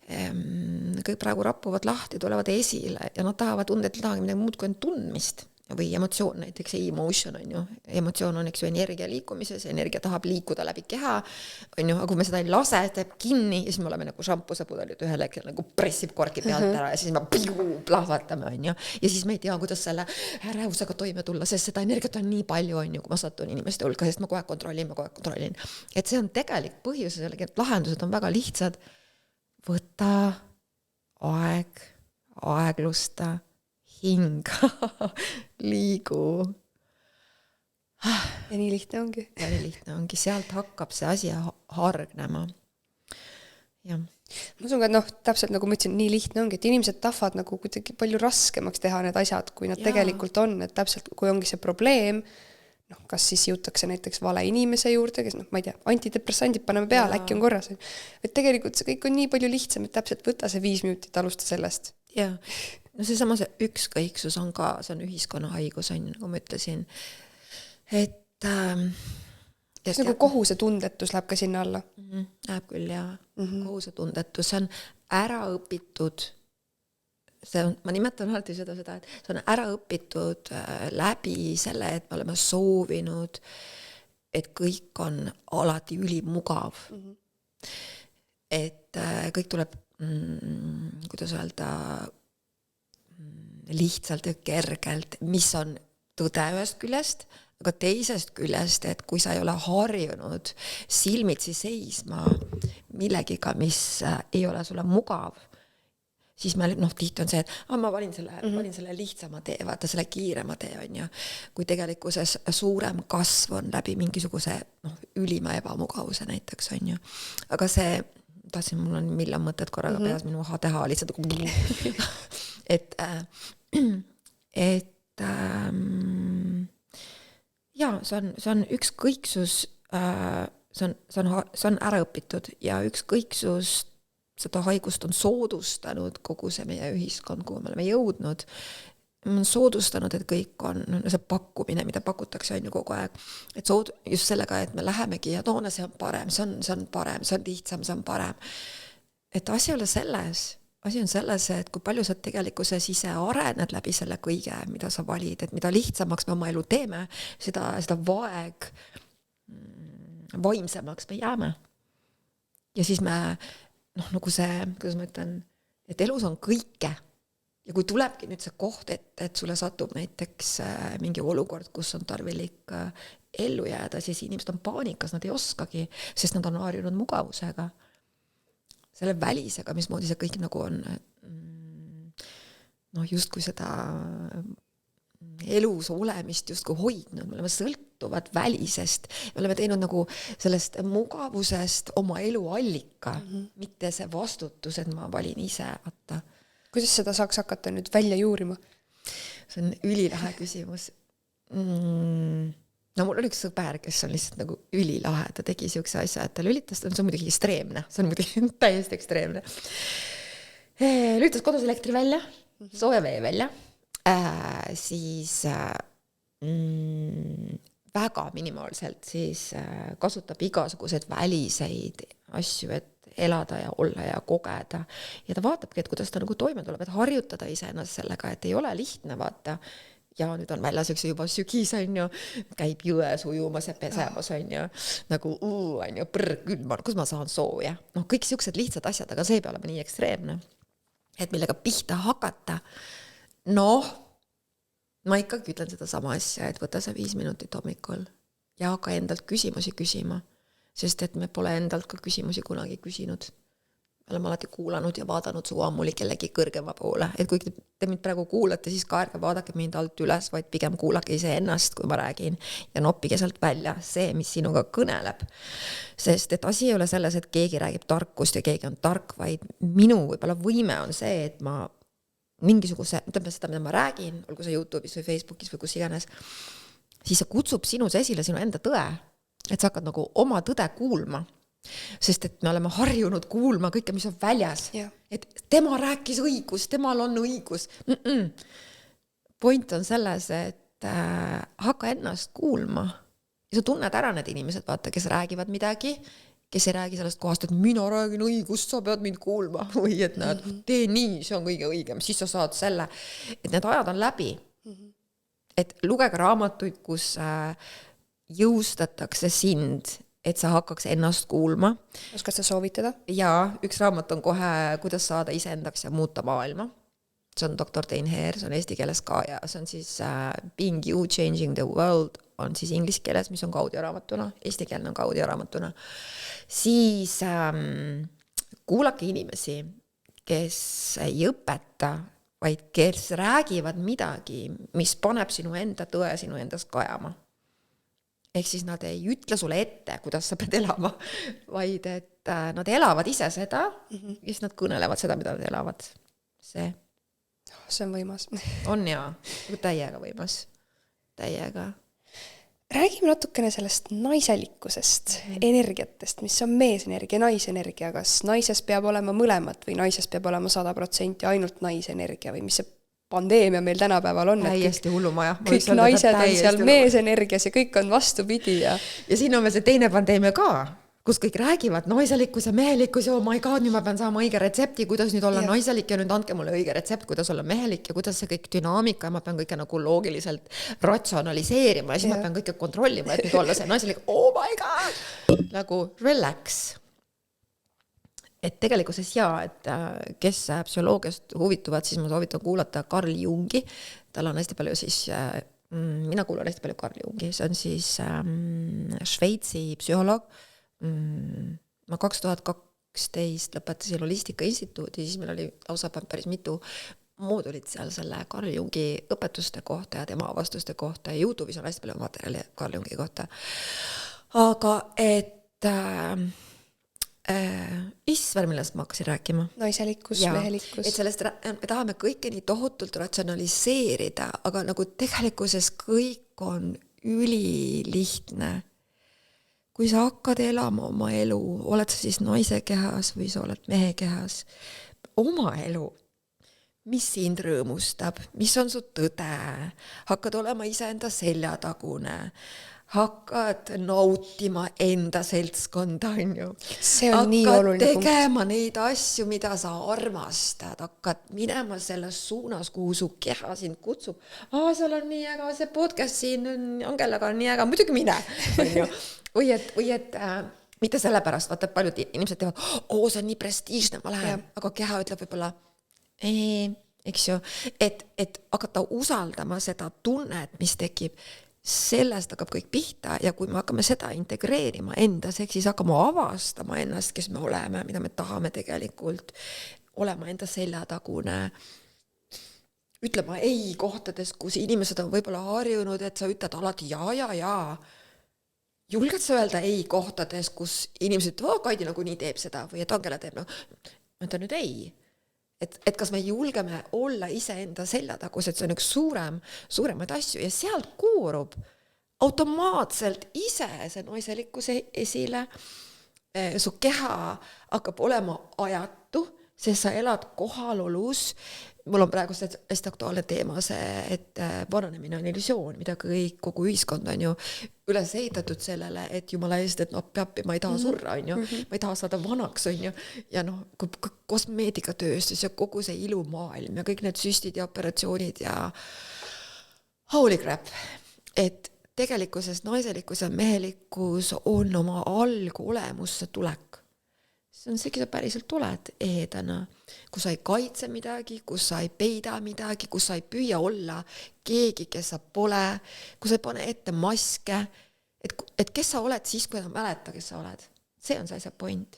kõik praegu rappuvad lahti, tulevad esile ja nad tahavad tunda, et tahavad midagi muud kui on tundmist. või emotsioon, näiteks emotion on ju, emotsioon on, eks ju, energia liikumises, energia tahab liikuda läbi keha, on ju, aga kui me seda ei lase, teeb kinni ja siis me oleme nagu šampusepudelit ühel hetkel nagu pressib korki pealt ära ja siis me plahvatame, on ju, ja siis me ei tea, kuidas selle ärevusega toime tulla, sest seda energiat on nii palju, on ju, kui ma satun inimeste hulka, sest ma kogu aeg kontrollin. Et see on tegelik põhjus, et lahendused on väga lihtsad. Võta aeglusta, hinga, liigu. Ja nii lihtne ongi. Ja nii lihtne ongi, sealt hakkab see asi hargnema. Ja. Ma usun ka, et täpselt nagu ma ütlesin, nii lihtne ongi, et inimesed tahavad nagu kuidagi palju raskemaks teha need asjad, kui nad tegelikult on, et täpselt kui ongi see probleem, kas siis jõutakse näiteks vale inimese juurde, kes ma ei tea, antidepressandid paneme peale, äkki on korras. Et tegelikult see kõik on nii palju lihtsam, et täpselt võtta see 5 minutit alusta sellest. Ja, no see sama see ükskõiksus on ka, see on ühiskonna haigus, on, nagu ma ütlesin. Et kas nagu kohusetundetus läheb ka sinna alla? Läheb küll, jaa. Kohusetundetus, see on ära õpitud. Ma nimetan alati seda, et see on ära õpitud läbi selle, et me oleme soovinud, et kõik on alati ülimugav. Et kõik tuleb, kuidas öelda, lihtsalt ja kergelt, mis on tõde ühest küljest, aga teisest küljest, et kui sa ei ole harjunud silmitsi seisma millegiga, mis ei ole sulle mugav, siis me, tihti on see, et ma valin selle lihtsama tee, vaata selle kiirema tee, on ju, kui tegelikkuses suurem kasv on läbi mingisuguse ülima ebamugavuse näiteks, on ju. Aga see, tahtsin, mul on miljon mõtted korraga peas, minu teha lihtsalt see on ükskõiksus, see on ära õpitud ja ükskõiksus seda haigust on soodustanud kogu see meie ühiskond, kuhu me oleme jõudnud. On soodustanud, et kõik on see pakkumine, mida pakutakse on ju kogu aeg. Et just sellega, et me lähemegi ja toona see on parem, see on parem, see on lihtsam, see on parem. Et asi on selles, et kui palju sa tegelikkuses ise arened läbi selle kõige, mida sa valid, et mida lihtsamaks me oma elu teeme, seda vaimsemaks me jääme. Ja siis me nagu see, kuidas ma ütlen, et elus on kõike ja kui tulebki nüüd see koht, et sulle satub näiteks mingi olukord, kus on tarvilik ellu jääda, siis inimesed on paanikas, nad ei oskagi, sest nad on harjunud mugavusega. Selle välisega, mismoodi see kõik nagu on justkui seda elus olemist justkui hoidnud, me oleme sõltuvad välisest, me oleme teinud nagu sellest mugavusest oma elu allika, mitte see vastutus, et ma valin ise, vaata. Kuidas seda saaks hakata nüüd välja juurima? See on ülilahe küsimus. Mul on üks sõber, kes on lihtsalt nagu ülilahe, ta tegi siukse asja, et ta lülitas, see on muidugi ekstreemne, see on muidugi täiesti ekstreemne. Lülitas kodus elektri välja, sooja vee välja, siis väga minimaalselt siis kasutab igasugused väliseid asju, et elada ja olla ja kogeda. Ja ta vaatabki, et kuidas ta nagu toime tuleb, et harjutada iseennast sellega, et ei ole lihtne, vaata. Ja nüüd on väljas üks juba sügis, on ju, käib jões ujumas ja pesemas, on ju, nagu on ju, külma, kus ma saan sooja. Kõik siuksed lihtsad asjad, aga see ei pea olema nii ekstreemne. Et millega pihta hakata, ma ikkagi ütlen seda sama asja, et võta see 5 minutit hommikul ja hakka endalt küsimusi küsima, sest et me pole endalt ka küsimusi kunagi küsinud. Me oleme alati kuulanud ja vaadanud su ammuli kellegi kõrgema poole, et kui te mind praegu kuulate, siis ka ärge vaadake mind alt üles, vaid pigem kuulake ise ennast, kui ma räägin ja noppige sealt välja see, mis sinuga kõneleb. Sest et asi ei ole selles, et keegi räägib tarkust ja keegi on tark, vaid minu võib-olla võime on see, et ma mingisuguse, ütleme seda, mida ma räägin, olgu see YouTube'is või Facebookis või kus iganes, siis see kutsub sinus esile sinu enda tõe, et sa hakkad nagu oma tõde kuulma, sest et me oleme harjunud kuulma kõike, mis on väljas, et tema rääkis õigus, temal on õigus. Point on selles, et hakka ennast kuulma ja sa tunned ära need inimesed, vaata, kes räägivad midagi, kes ei räägi sellest kohast, et mina räägin õigust, sa pead mind kuulma või et tee nii, see on kõige õigem, siis sa saad selle, et need ajad on läbi. et lugege raamatuid, kus jõustatakse sind, et sa hakkaks ennast kuulma. Oskad sa soovitada? Ja üks raamat on kohe Kuidas saada iseendaks ja muuta maailma. See on Dr. Dain Heer, see on eesti keeles ka ja see on siis Being You, Changing the World on siis inglise keeles, mis on ka audioraamatuna, eesti keelne on ka audioraamatuna. Siis kuulake inimesi, kes ei õpeta, vaid kes räägivad midagi, mis paneb sinu enda tõe sinu endas kajama. Ehk siis nad ei ütle sulle ette, kuidas sa pead elama, vaid et nad elavad ise seda ja siis nad kõnelevad seda, mida nad elavad. See on võimas. On jaa, täiega võimas. Täiega. Räägime natukene sellest naiselikkusest, energiatest, mis on meesenergia, naisenergia, kas naises peab olema mõlemat või naises peab olema 100% ainult naisenergia või mis see pandeemia meil tänapäeval on, täiesti hullumaja. Kõik naised on seal meesenergias ja kõik on vastupidi. Ja siin on veel see teine pandeemia ka, kus kõik räägivad naiselikkus ja mehelikkus ja oh my god, nüüd ma pean saama õige retsepti, kuidas nüüd olla naiselik ja nüüd andke mulle õige retsept, kuidas olla mehelik ja kuidas see kõik dünaamika ja ma pean kõike nagu loogiliselt ratsionaliseerima ja siis ma pean kõike kontrollima, et nüüd olla see naiselik, oh my god, nagu relax. Et tegelikkuses et kes psühholoogiast huvituvad, siis ma soovitan kuulata Carl Jungi. Tal on hästi palju siis, mina kuulan hästi palju Carl Jungi, see on siis Šveitsi psühholoog. Ma 2012 lõpetasin Holistika instituudi, siis meil oli lausa päris mitu moodulit seal selle Carl Jungi õpetuste kohta ja tema vastuste kohta ja YouTube'is on hästi palju materjali Carl Jungi kohta. Aga et Isver, millest ma hakkasin rääkima. Naiselikkus, mehelikkus. Et sellest me tahame kõike nii tohutult ratsionaliseerida, aga nagu tegelikkuses kõik on ülilihtne. Kui sa hakkad elama oma elu, oled sa siis naise kehas või sa oled mehe kehas, oma elu, mis sind rõõmustab, mis on su tõde, hakkad olema iseenda seljatagune, hakkad nautima enda seltskonda, on ju. See on nii oluline punkt. Hakkad tegema neid asju, mida sa armastad, hakkad minema selles suunas, kuhu su keha sind kutsub. Seal on nii äga, see podcast siin Angelaga on nii äga, muidugi mine, on ju. Või et mitte sellepärast, vaata paljud inimesed teevad, see on nii prestiižne, ma lähen, aga keha ütleb võib-olla, eks ju, et hakata usaldama seda tunnet, mis tekib, sellest hakkab kõik pihta ja kui me hakkame seda integreerima endas, ehk siis hakkame avastama ennast, kes me oleme, mida me tahame tegelikult, olema enda seljatagune, ütlema ei kohtades, kus inimesed on võib-olla harjunud, et sa ütled alati ja. Julged sa öelda ei kohtades, kus inimesed ütlevad, Kaidi nagu nii teeb seda või et Angela teeb, ma ütlen nüüd ei. Et kas me julgeme olla iseenda seljatagus, et see on üks suuremaid asju ja sealt koorub automaatselt ise see naiselikkus esile. Su keha hakkab olema ajatu, sest sa elad kohalolus. Mul on praegu hästi aktuaalne teema see, et vananemine on illusioon, mida kogu ühiskond on ju üles ehitatud sellele, et jumala eest, et ma ei taha surra, on ju, ma ei taha saada vanaks, on ju, ja kosmeetikatööstus ja kogu see ilumaailm ja kõik need süstid ja operatsioonid ja holy crap, et tegelikkuses naiselikkus ja mehelikkus on oma algolemusse tulek. See on see, kes sa päriselt oled ehedana, kus sa ei kaitse midagi, kus sa ei peida midagi, kus sa ei püüa olla keegi, kes sa pole, kus sa ei pane ette maske, et kes sa oled siis, kui sa mäleta, kes sa oled. See on see point.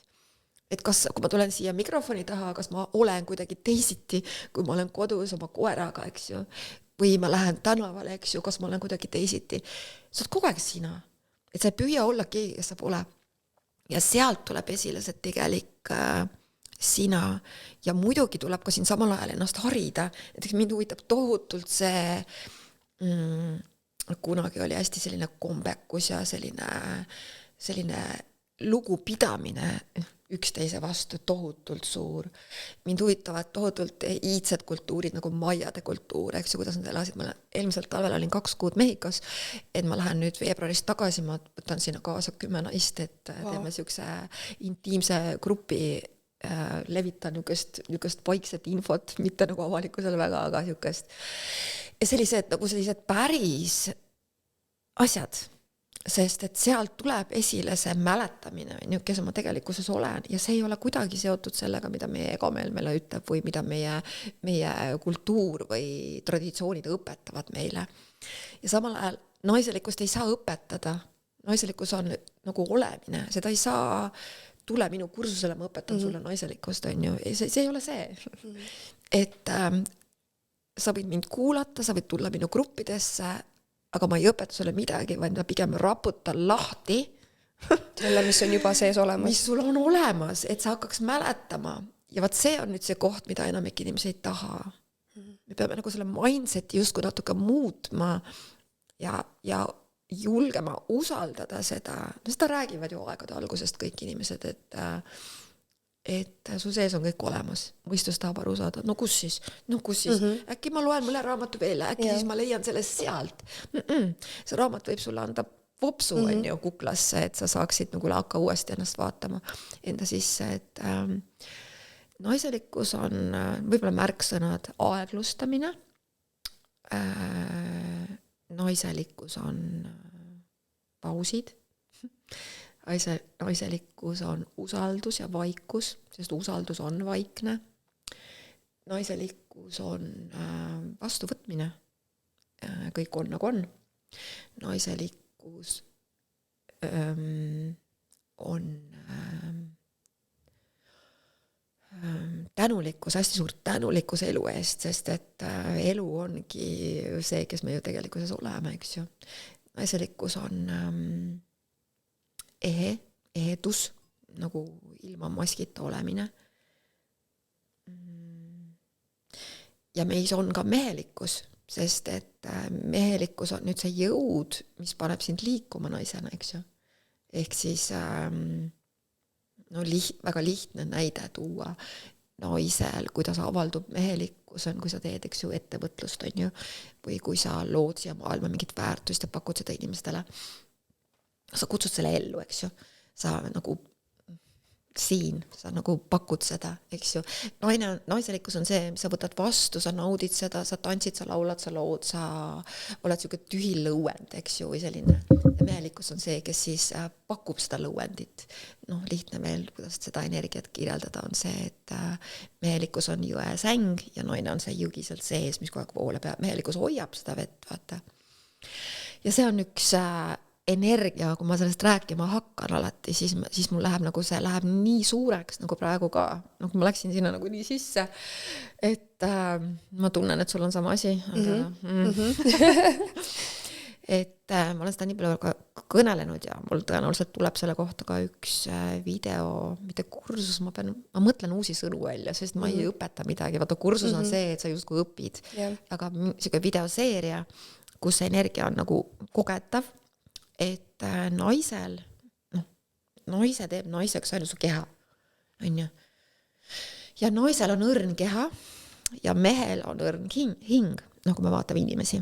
Et kui ma tulen siia mikrofoni taha, kas ma olen kuidagi teisiti, kui ma olen kodus oma koeraga, eks ju, või ma lähen tänavale, eks ju, kas ma olen kuidagi teisiti. Sa oled kogu aeg sina, et sa ei püüa olla keegi, kes sa pole. Ja sealt tuleb esile see tegelik sina ja muidugi tuleb ka siin samal ajal ennast harida. Näiteks mind huvitab tohutult see, kunagi oli hästi selline kombekus ja selline lugupidamine üksteise vastu tohutult suur. Mind huvitavad tohutult iidsed kultuurid nagu maiade kultuur, eks ju, kuidas nad elasid. Ma eelmiselt talvel olin 2 kuud Mehhikos, et ma lähen nüüd veebruarist tagasi, ma võtan sinna kaasa 10 naist, et teeme siukse intiimse grupi levita niisugust vaikset infot, mitte nagu avalikkusele väga, aga niisugust. Ja sellised päris asjad, sest et sealt tuleb esile see mäletamine, kes ma tegelikkuses olen, ja see ei ole kuidagi seotud sellega, mida meie ego meile ütleb või mida meie kultuur või traditsioonid õpetavad meile. Ja samal ajal naiselikkust ei saa õpetada, naiselikkus on nagu olemine, seda ei saa, tule minu kursusele, ma õpetan sulle naiselikkust, on ju, see ei ole see. Et sa võid mind kuulata, sa võid tulla minu gruppidesse, aga ma ei õpeta sulle midagi, vaid ma pigem raputan lahti selle, mis on juba sees olemas. Mis sul on olemas, et sa hakkaks mäletama. Ja vaat see on nüüd see koht, mida enamik inimesi ei taha. Me peame nagu selle mindseti justkui natuke muutma ja julgema usaldada seda. No seda räägivad ju aegade algusest kõik inimesed, et su sees on kõik olemas, mõistus tahab aru saada, no kus siis, äkki ma loen mõne raamatu veel, äkki siis ma leian sellest sealt. See raamat võib sulle anda vopsu on ju kuklasse, et sa saaksid nagu hakka uuesti ennast vaatama enda sisse, et naiselikkus on võib-olla märksõnad aeglustamine, naiselikkus on pausid, naiselikkus on usaldus ja vaikus, sest usaldus on vaikne. Naiselikkus on vastuvõtmine. Kõik on nagu on. Naiselikkus on tänulikkus, hästi suur tänulikkus elu eest, sest et elu ongi see, kes me ju tegelikkuses oleme, eks ju. Naiselikkus on ehedus, nagu ilma maskita olemine. Ja meis on ka mehelikkus, sest et mehelikkus on nüüd see jõud, mis paneb sind liikuma naisena, eks ju. Ehk siis väga lihtne näide tuua naisel, kuidas avaldub mehelikkus on, kui sa teed, eks ju, ettevõtlust, on ju, või kui sa lood siia maailma mingit väärtust ja pakud seda inimestele. Sa kutsud selle ellu, eks ju. Sa nagu siin, sa nagu pakud seda, eks ju. Naiselikkus on see, sa võtad vastu, sa naudid seda, sa tantsid, sa laulad, sa lood, sa oled siuke tühi lõuend, eks ju, või selline. Ja mehelikkus on see, kes siis pakub seda lõuendit. Lihtne veel, kuidas seda energiat kirjeldada, on see, et mehelikkus on jõesäng ja naine on see jõgi sealt sees, mis kogu aeg vooleb ja mehelikkus hoiab seda vett, vaata. Ja see on üks energia, kui ma sellest rääkima hakkan alati, siis mul läheb nagu see läheb nii suureks, nagu praegu ka, kui ma läksin sinna nagu nii sisse, et ma tunnen, et sul on sama asi. Et ma olen seda nii palju kõnelenud ja mul tõenäoliselt tuleb selle kohta ka üks video, mitte kursus, ma mõtlen uusi sõnu välja, sest ma ei õpeta midagi. Vaata, kursus on see, et sa justkui õpid, aga siuke videoseeria, kus see energia on nagu kogetav, et naisel, naise teeb naiseks ainult su keha, on ju. Ja naisel on õrn keha ja mehel on õrn hing, kui me vaatame inimesi.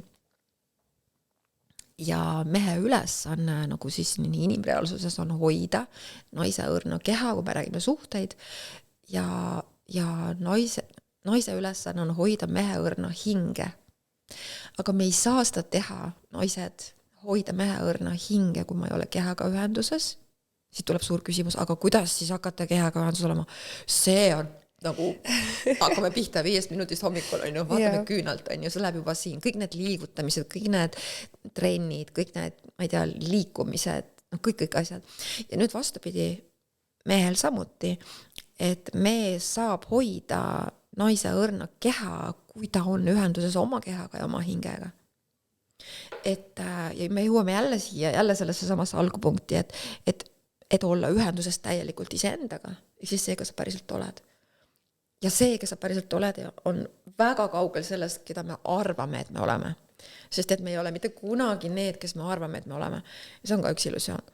Ja mehe ülesanne nagu siis nii inimreaalsuses on hoida naise õrna keha, kui me räägime suhteid, ja naise ülesanne on hoida mehe õrna hinge. Aga me ei saa seda teha, naised, hoida mehe õrna hinge, kui ma ei ole kehaga ühenduses. Siit tuleb suur küsimus, aga kuidas siis hakata kehaga ühenduses olema? See on nagu, hakkame pihta 5 minutist hommikul, on ju, vaatame küünalt, on ju, see läheb juba siin, kõik need liigutamised, kõik need trennid, kõik need, ma ei tea, liikumised, kõik asjad. Ja nüüd vastupidi, mehel samuti, et mees saab hoida naise õrna keha, kui ta on ühenduses oma kehaga ja oma hingega. Ja me jõuame jälle siia, jälle sellesse samasse algupunkti, et olla ühenduses täielikult iseendaga, ja siis see, kes sa päriselt oled. Ja see, kes sa päriselt oled, on väga kaugel sellest, keda me arvame, et me oleme. Sest et me ei ole mitte kunagi need, kes me arvame, et me oleme. Ja see on ka üks illusioon.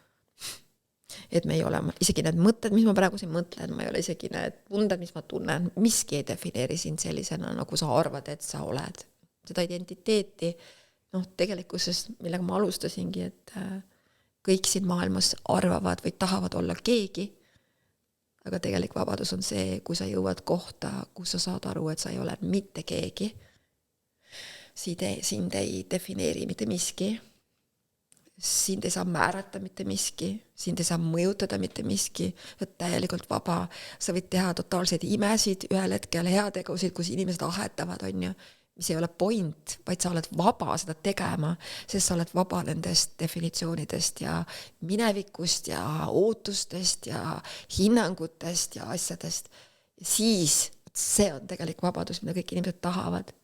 Et me ei ole, isegi need mõtted, mis ma praegu siin mõtlen, ma ei ole isegi need tunded, mis ma tunnen, miski ei defineeri sind sellisena, nagu sa arvad, et sa oled. Seda identiteeti, tegelikkuses, millega ma alustasingi, et kõik siin maailmas arvavad või tahavad olla keegi, aga tegelik vabadus on see, kui sa jõuad kohta, kus sa saad aru, et sa ei ole mitte keegi. Sind ei defineeri mitte miski. Sind ei saa määrata mitte miski. Sind ei saa mõjutada mitte miski. Et täielikult vaba. Sa võid teha totaalseid imesid, ühel hetkel heategusid, kus inimesed ahetavad, on ju, mis ei ole point, vaid sa oled vaba seda tegema, sest sa oled vaba nendest definitsioonidest ja minevikust ja ootustest ja hinnangutest ja asjadest. Ja siis see on tegelik vabadus, mida kõik inimesed tahavad.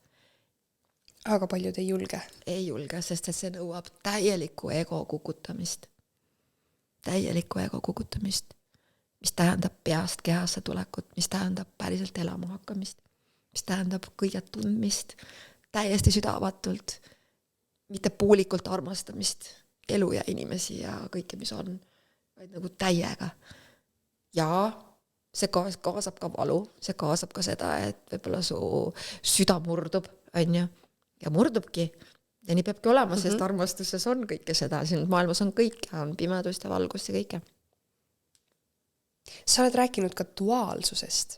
Aga paljud ei julge. Ei julge, sest see nõuab täielikku ego kukutamist. Täielikku ego kukutamist, mis tähendab peast kehasse tulekut, mis tähendab päriselt elama hakkamist, mis tähendab kõige tundmist, täiesti südavatult, mitte poolikult armastamist, elu ja inimesi ja kõike, mis on, vaid nagu täiega. Ja see kaasab ka valu, see kaasab ka seda, et võib-olla su süda murdub, on ju, ja murdubki. Ja nii peabki olema, sest armastuses on kõike seda, siin maailmas on kõike, on pimedust ja valgust ja kõike. Sa oled rääkinud ka duaalsusest.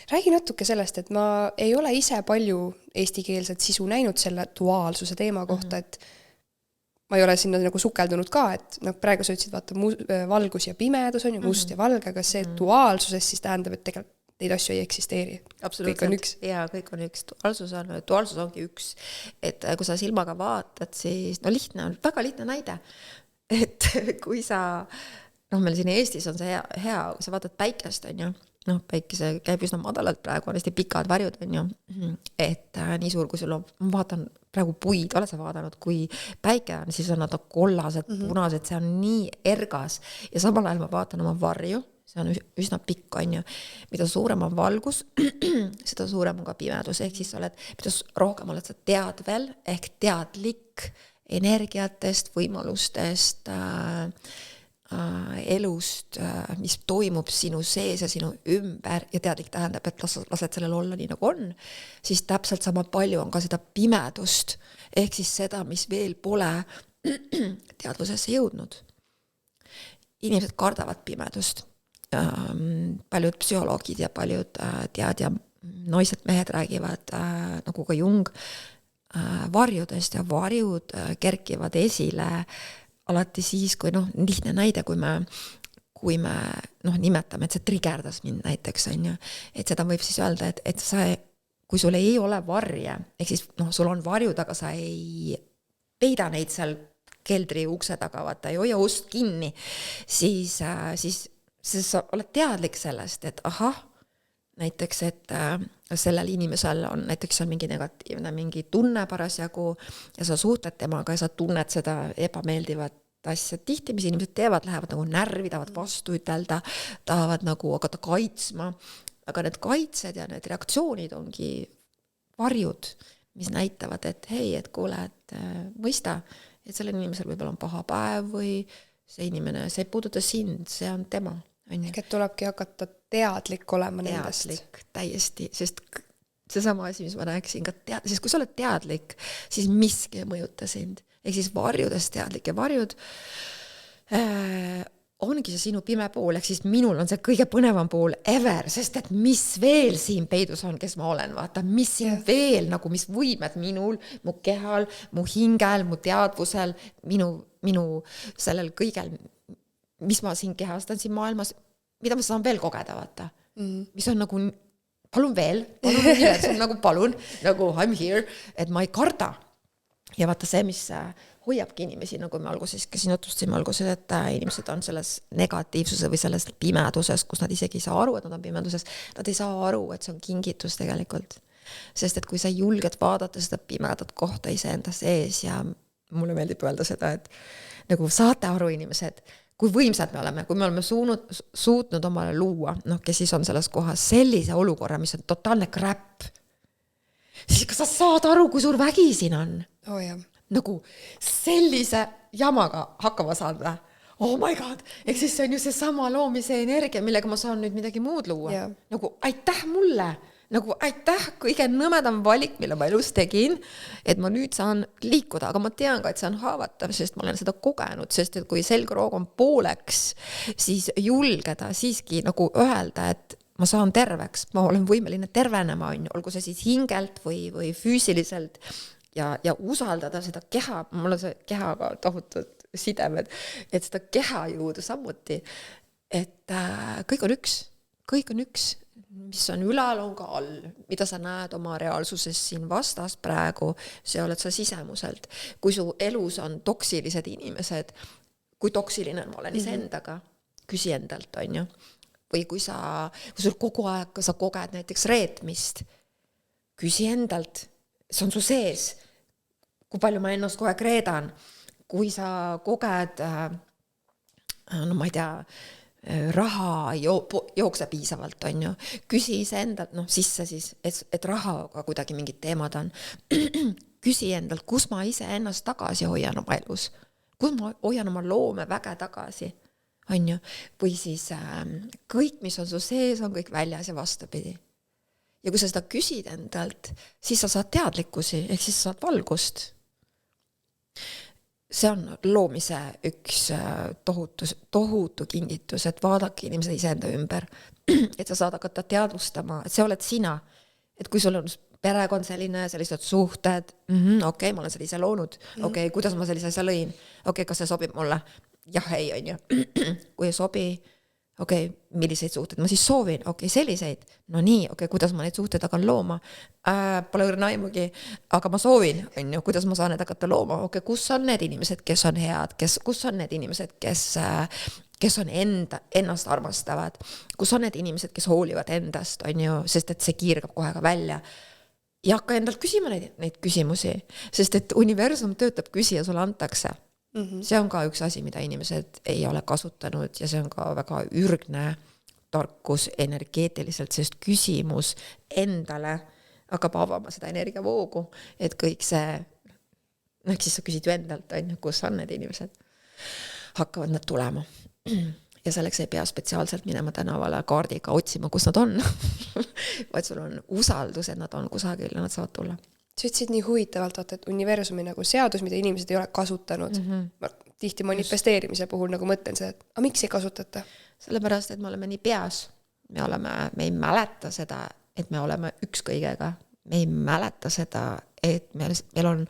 Räägi natuke sellest, et ma ei ole ise palju eestikeelset sisu näinud selle duaalsuse teema kohta, et ma ei ole sinna nagu sukeldunud ka, et praegu sa ütlesid, vaata, valgus ja pimedus on ju, must ja valge, aga see duaalsusest siis tähendab, et tegelikult neid asju ei eksisteeri. Absoluutselt. Kõik on üks. Jaa, kõik on üks. Duaalsus ongi üks. Et kui sa silmaga vaatad, siis väga lihtne näide. Et kui sa meil siin Eestis on see hea, kui sa vaatad päikest, on ju, päikese käib üsna madalalt praegu, on hästi pikad varjud, on ju, et nii suur, kui sul on, ma vaatan praegu puid, oled sa vaadanud, kui päike on, siis on nad kollased, punased, see on nii ergas ja samal ajal ma vaatan oma varju, see on üsna pikk, on ju, mida suurem on valgus, seda suurem on ka pimedus, ehk siis oled, mida rohkem oled sa teadvel, ehk teadlik energiatest, võimalustest, elust, mis toimub sinu sees ja sinu ümber ja teadlik tähendab, et lased sellel olla nii nagu on, siis täpselt sama palju on ka seda pimedust, ehk siis seda, mis veel pole teadvusesse jõudnud. Inimesed kardavad pimedust. Paljud psühholoogid ja paljud tead ja naised mehed räägivad, nagu ka Jung, varjudest ja varjud kerkivad esile alati siis, kui lihtne näide, kui me nimetame, et see trigerdas mind näiteks, on ju, et seda võib siis öelda, et sa, kui sul ei ole varje, ehk siis sul on varjud, aga sa ei peida neid seal keldri ukse taga, vaata, ei hoia ust kinni, siis sa oled teadlik sellest, et näiteks, et sellel inimesel on näiteks mingi negatiivne, mingi tunne parasjagu ja sa suhtled temaga ja sa tunned seda ebameeldivat asja. Tihti, mis inimesed teevad, lähevad nagu närvi, tahavad vastu ütelda, tahavad nagu hakata kaitsma, aga need kaitsed ja need reaktsioonid ongi varjud, mis näitavad, et hei, et kuule, et mõista, et sellel inimesel võib-olla on paha päev või see inimene, see ei puuduta sind, see on tema. Ehk et tulebki hakata teadlik olema nendest. Teadlik, täiesti, sest seesama asi, mis ma rääkisin, sest kui sa oled teadlik, siis miski ei mõjuta sind. Ehk siis varjudest teadlik ja varjud ongi see sinu pime pool, ehk siis minul on see kõige põnevam pool ever, sest et mis veel siin peidus on, kes ma olen, vaata, mis siin veel, nagu mis võimed minul, mu kehal, mu hingel, mu teadvusel, minu sellel kõigel, mis ma siin kehastan siin maailmas, mida ma saan veel kogeda, vaata. Mis on nagu, palun veel, see on nagu palun, nagu I'm here, et ma ei karda. Ja vaata see, mis hoiabki inimesi, nagu me alguses, kes siin jutustasime alguses, et inimesed on selles negatiivsuse või selles pimeduses, kus nad isegi ei saa aru, et nad on pimeduses, nad ei saa aru, et see on kingitus tegelikult. Sest et kui sa julged vaadata seda pimedat kohta iseenda sees ja mulle meeldib öelda seda, et nagu saate aru inimesed, kui võimsad me oleme, kui me oleme suutnud omale luua, kes siis on selles kohas sellise olukorra, mis on totaalne crap, siis kas sa saad aru, kui suur vägi siin on? Jah. Nagu sellise jamaga hakkama saada. Oh my god, ehk siis see on ju see sama loomise energia, millega ma saan nüüd midagi muud luua. Yeah. Nagu aitäh mulle, nagu aitäh, kõige nõmedam valik, mille ma elus tegin, et ma nüüd saan liikuda, aga ma tean ka, et see on haavatav, sest ma olen seda kogenud, sest et kui selgroog on pooleks, siis julgeda siiski nagu öelda, et ma saan terveks, ma olen võimeline tervenema, olgu see siis hingelt või füüsiliselt ja usaldada seda keha, mul on see kehaga tohutud sidemed, et seda kehajõudu samuti, et kõik on üks, mis on ülal, on ka all, mida sa näed oma reaalsuses siin vastas praegu, see oled sa sisemuselt. Kui su elus on toksilised inimesed, kui toksiline ma olen iseendaga, küsi endalt, on ju. Või kui sul kogu aeg sa koged näiteks reetmist, küsi endalt, see on su sees, kui palju ma ennast kohe reedan, kui sa koged, no ma ei tea, raha jookse piisavalt, on ju. Küsi iseendalt, sisse siis, et rahaga kuidagi mingid teemad on. Küsi endalt, kus ma ise ennast tagasi hoian oma elus. Kus ma hoian oma loome väge tagasi, on ju. Või siis kõik, mis on su sees, on kõik väljas ja vastupidi. Ja kui sa seda küsid endalt, siis sa saad teadlikkusi, ehk siis sa saad valgust. See on loomise üks tohutu kingitus, et vaadake inimesed iseenda ümber, et sa saad hakata teadvustama, et see oled sina, et kui sul on perekond sellised suhted, okei, ma olen selle ise loonud, okei, kuidas ma sellise asja lõin, okei, kas see sobib mulle? Jah, ei, on ju. Kui ei sobi, okei, milliseid suhteid ma siis soovin, okei, selliseid, no nii, okei, kuidas ma neid suhteid hakan looma, pole õrna aimugi, aga ma soovin, on ju, kuidas ma saan need hakata looma, okei, kus on need inimesed, kes on head, kus on need inimesed, kes on ennast armastavad, kus on need inimesed, kes hoolivad endast, on ju, sest et see kiirgab kohe ka välja. Ja hakka endalt küsima neid küsimusi, sest et universum töötab küsija, sulle antakse. See on ka üks asi, mida inimesed ei ole kasutanud ja see on ka väga ürgne tarkus energeetiliselt, sest küsimus endale hakkab avama seda energiavoogu, et kõik see, siis sa küsid ju endalt, kus on need inimesed, hakkavad nad tulema. Ja selleks ei pea spetsiaalselt minema tänavale kaardiga otsima, kus nad on, vaid sul on usaldus, et nad on kusagil ja nad saavad tulla. Sa ütlesid nii huvitavalt, et universumi nagu seadus, mida inimesed ei ole kasutanud. Ma tihti manifesteerimise puhul nagu mõtlen seda, et miks ei kasutata? Sellepärast, et me oleme nii peas. Me ei mäleta seda, et me oleme üks kõigega. Me ei mäleta seda, et meil on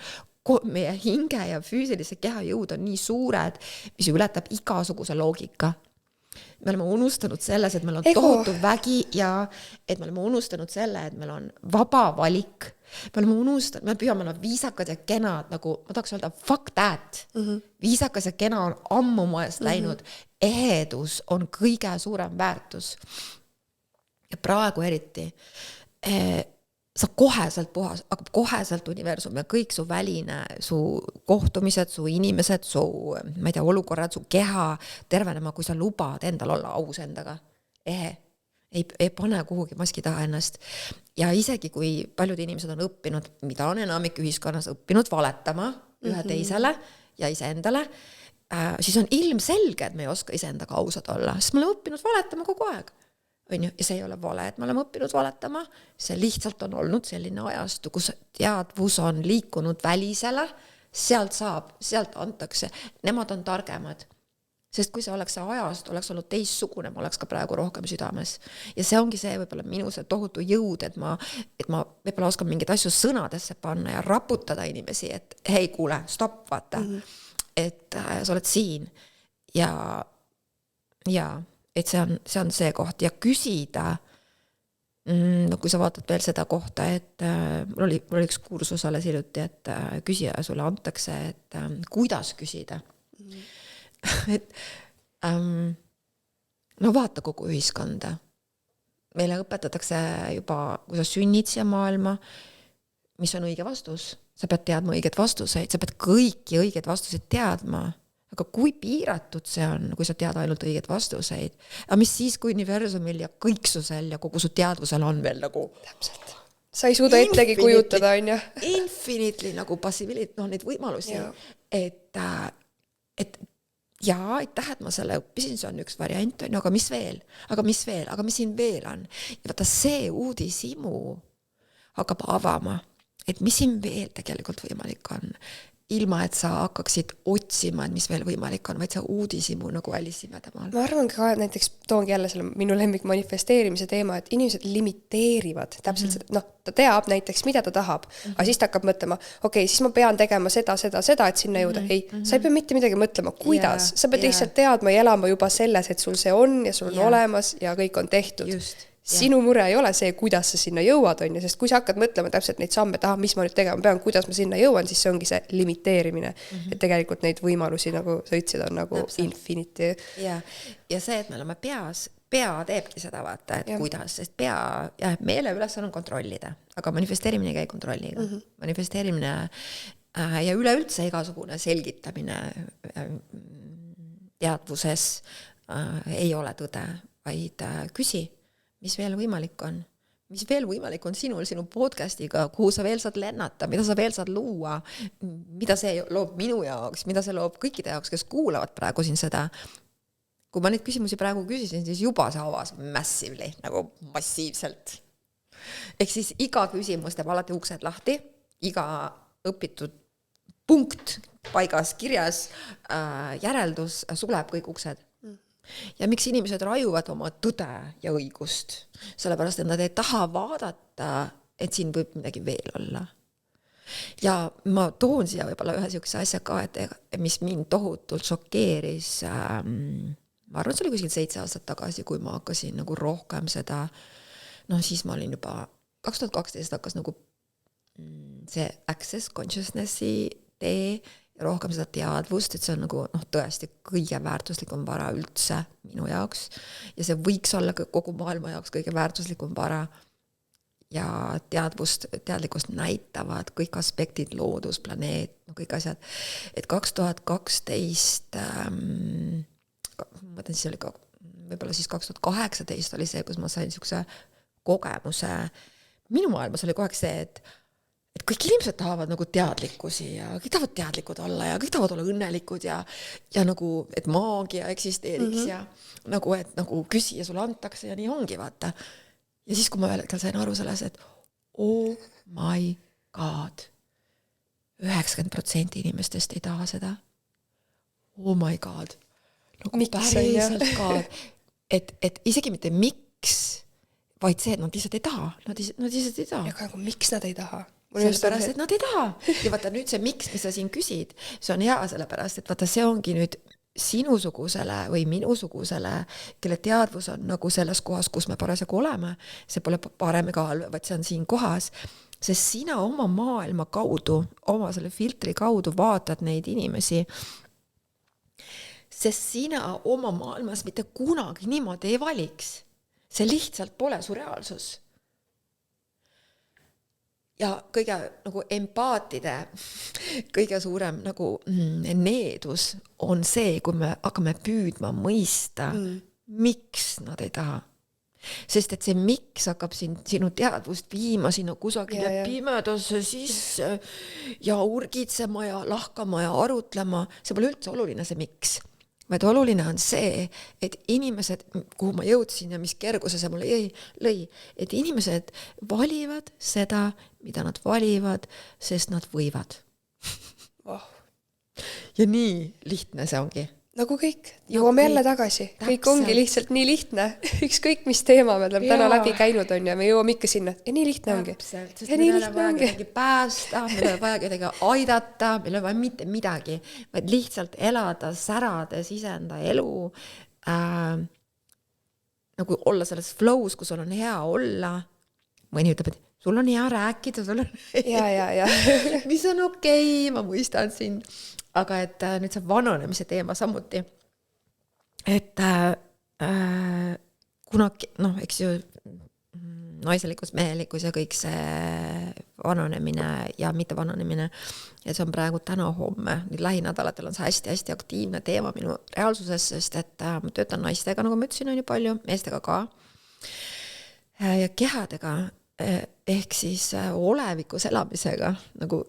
meie hinge ja füüsilise keha jõud on nii suured, mis ületab igasuguse loogika. Me oleme unustanud selles, et meil on tohutu vägi ja et me oleme unustanud selle, et meil on vaba valik. Me oleme unustanud, me püüame olla viisakad ja kenad, nagu ma tahaks öelda fuck that. Viisakas ja kena on ammu moest läinud. Ehedus on kõige suurem väärtus. Ja praegu eriti sa koheselt hakkab koheselt universum ja kõik su väline, su kohtumised, su inimesed, su, ma ei tea, olukorrad, su keha tervenema, kui sa lubad endal olla aus endaga. Ei pane kuhugi maski taha ennast. Ja isegi kui paljud inimesed on õppinud, mida on enamik ühiskonnas õppinud valetama ühe teisele ja iseendale, siis on ilmselge, et me ei oska iseendaga ausad olla, sest me oleme õppinud valetama kogu aeg. Ja see ei ole vale, et me oleme õppinud valetama, see lihtsalt on olnud selline ajastu, kus teadvus on liikunud välisele, sealt antakse, nemad on targemad. Sest kui see oleks see ajast, oleks olnud teissugune, ma oleks ka praegu rohkem südames. Ja see ongi see võib-olla minu see tohutu jõud, et ma võib-olla oskan mingeid asju sõnadesse panna ja raputada inimesi, et hei, kuule, stopp, vaata. Et sa oled siin ja et see on see koht ja küsida, kui sa vaatad veel seda kohta, et mul oli üks kursus alles hiljuti, et küsija sulle antakse, et kuidas küsida. Et no vaata kogu ühiskonda. Meile õpetatakse juba, kui sa sünnid siia maailma, mis on õige vastus. Sa pead teadma õiget vastuseid, sa pead kõiki õigeid vastuseid teadma. Aga kui piiratud see on, kui sa tead ainult õiget vastuseid? Aga mis siis, kui universumil ja kõiksusel ja kogu su teadvusel on veel nagu... Täpselt. Sa ei suuda ettegi kujutada, on ju? Infinitely nagu passibility, neid võimalusi. Et ja aitäh, et ma selle õppisin, see on üks variant, on ju, aga mis veel, aga mis siin veel on. Ja vaata, see uudishimu hakkab avama, et mis siin veel tegelikult võimalik on. Ilma, et sa hakkaksid otsima, et mis veel võimalik on, vaid sa uudishimu nagu Alice imedemaal. Ma arvan ka, et näiteks toongi jälle selle minu lemmik manifesteerimise teema, et inimesed limiteerivad täpselt seda, noh, ta teab näiteks, mida ta tahab, aga siis ta hakkab mõtlema, okei, siis ma pean tegema seda, et sinna jõuda. Ei, sa ei pea mitte midagi mõtlema, kuidas. Sa pead lihtsalt teadma ja elama juba selles, et sul see on ja sul on olemas ja kõik on tehtud. Just. Sinu mure ei ole see, kuidas sa sinna jõuad, on ju, sest kui sa hakkad mõtlema täpselt neid samme, et mis ma nüüd tegema pean, kuidas ma sinna jõuan, siis see ongi see limiteerimine. Et tegelikult neid võimalusi, nagu sa ütlesid, on nagu infinity. Ja see, et me oleme peas, pea teebki seda vaata, et kuidas, sest meele ülesanne on kontrollida, aga manifesteerimine ei käi kontrolliga. Manifesteerimine ja üleüldse igasugune selgitamine teadvuses ei ole tõde, vaid küsi, mis veel võimalik on? Mis veel võimalik on sinul, sinu podcastiga, kuhu sa veel saad lennata, mida sa veel saad luua, mida see loob minu jaoks, mida see loob kõikide jaoks, kes kuulavad praegu siin seda. Kui ma neid küsimusi praegu küsisin, siis juba see avas massively, nagu massiivselt. Ehk siis iga küsimus teeb alati uksed lahti, iga õpitud punkt paigas kirjas, järeldus suleb kõik uksed. Ja miks inimesed rajuvad oma tõde ja õigust? Sellepärast, et nad ei taha vaadata, et siin võib midagi veel olla. Ja ma toon siia võib-olla ühe siukse asja ka, et mis mind tohutult šokeeris. Ma arvan, see oli kuskil 7 aastat tagasi, kui ma hakkasin nagu rohkem seda, siis ma olin juba 2012 hakkas nagu see access consciousnessi tee ja rohkem seda teadvust, et see on nagu tõesti kõige väärtuslikum vara üldse minu jaoks ja see võiks olla kogu maailma jaoks kõige väärtuslikum vara ja teadlikkust näitavad kõik aspektid, loodus, planeet, kõik asjad, et 2012 ma mõtlen, siis oli ka võib-olla siis 2018 oli see, kus ma sain niisuguse kogemuse, minu maailmas oli kogu aeg see, et kõik inimesed tahavad nagu teadlikkusi ja kõik tahavad teadlikud olla ja kõik tahavad olla õnnelikud ja nagu, et maagia eksisteeriks ja nagu, et nagu küsi ja sulle antakse ja nii ongi, vaata. Ja siis, kui ma ühel hetkel sain aru selles, et oh my god, 90% inimestest ei taha seda. Oh my god. Nagu päriselt ka, et isegi mitte miks, vaid see, et nad lihtsalt ei taha. Nad lihtsalt ei taha. Ja aga miks nad ei taha? Sellepärast, et nad ei taha. Ja vaata nüüd see miks, mis sa siin küsid, see on hea sellepärast, et vaata see ongi nüüd sinusugusele või minusugusele, kelle teadvus on nagu selles kohas, kus me parasjagu oleme, see pole parem ega halb, vaid see on siin kohas, sest sina oma maailma kaudu, oma selle filtri kaudu vaatad neid inimesi, sest sina oma maailmas mitte kunagi niimoodi ei valiks. See lihtsalt pole su reaalsus. Ja kõige nagu empaatide, kõige suurem nagu needus on see, kui me hakkame püüdma mõista, miks nad ei taha. Sest et see miks hakkab sinu teadvust viima sinu kusagile pimedasse sisse ja urgitsema ja lahkama ja arutlema. See pole üldse oluline see miks. Vaid oluline on see, et inimesed, kuhu ma jõudsin ja mis kerguse see mulle lõi, et inimesed valivad seda, mida nad valivad, sest nad võivad. Oh. Ja nii lihtne see ongi. Nagu kõik, jõuame jälle tagasi. Kõik ongi lihtsalt nii lihtne. Ükskõik mis teema me oleme täna läbi käinud on ja me jõuame ikka sinna. Ja nii lihtne ongi. Sest meil ei ole vaja kedagi päästa, meil ei ole vaja kedagi aidata, meil ei ole vaja mitte midagi, vaid lihtsalt elada, särades isenda elu, nagu olla selles flows, kus sul on hea olla. Mõni ütleb, et sul on hea rääkida, sul on ja. mis on okei, ma mõistan sind. Aga et nüüd see vananemise teema samuti, et kunagi, eks ju naiselikus, mehelikkus ja kõik see vananemine ja mitte vananemine, ja see on praegu täna homme, nüüd lähinädalatel on see hästi-hästi aktiivne teema minu reaalsuses, sest et ma töötan naistega, nagu ma ütlesin, on ju palju, meestega ka ja kehadega, ehk siis olevikus elamisega, nagu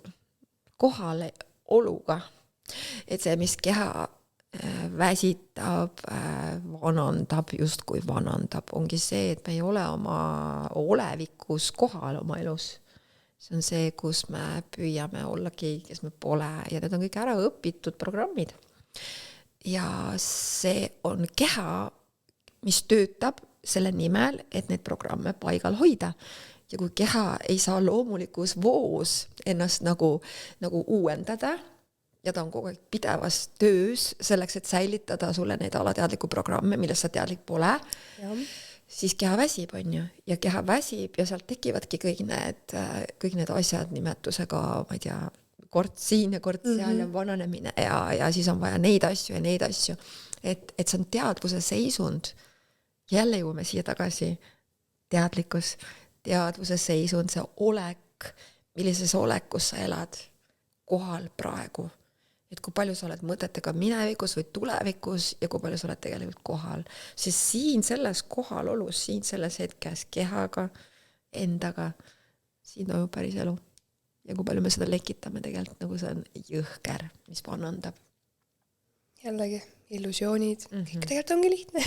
kohale oluga. Et see, mis keha väsitab, vanandab, justkui vanandab, ongi see, et me ei ole oma olevikus kohal oma elus. See on see, kus me püüame olla keegi, kes me pole ja need on kõik ära õpitud programmid. Ja see on keha, mis töötab selle nimel, et need programme paigal hoida. Ja kui keha ei saa loomulikus voos ennast nagu uuendada ja ta on kogu aeg pidevas töös selleks, et säilitada sulle neid alateadliku programme, millest sa teadlik pole, siis keha väsib, on ju. Ja keha väsib ja sealt tekivadki kõik need asjad nimetusega, ma ei tea, kord siin ja kord seal ja vananemine ja siis on vaja neid asju ja neid asju. Et see on teadvuse seisund. Jälle jõuame siia tagasi. Teadvuse seisund, see olek, millises olekus sa elad kohal praegu. Et kui palju sa oled mõtetega minevikus või tulevikus ja kui palju sa oled tegelikult kohal. Sest siin selles kohalolus, siin selles hetkes kehaga, endaga, siin toimub päris elu. Ja kui palju me seda lekitame tegelikult, nagu see on jõhker, mis vanandab. Jällegi, illusioonid, kõik tegelikult ongi lihtne.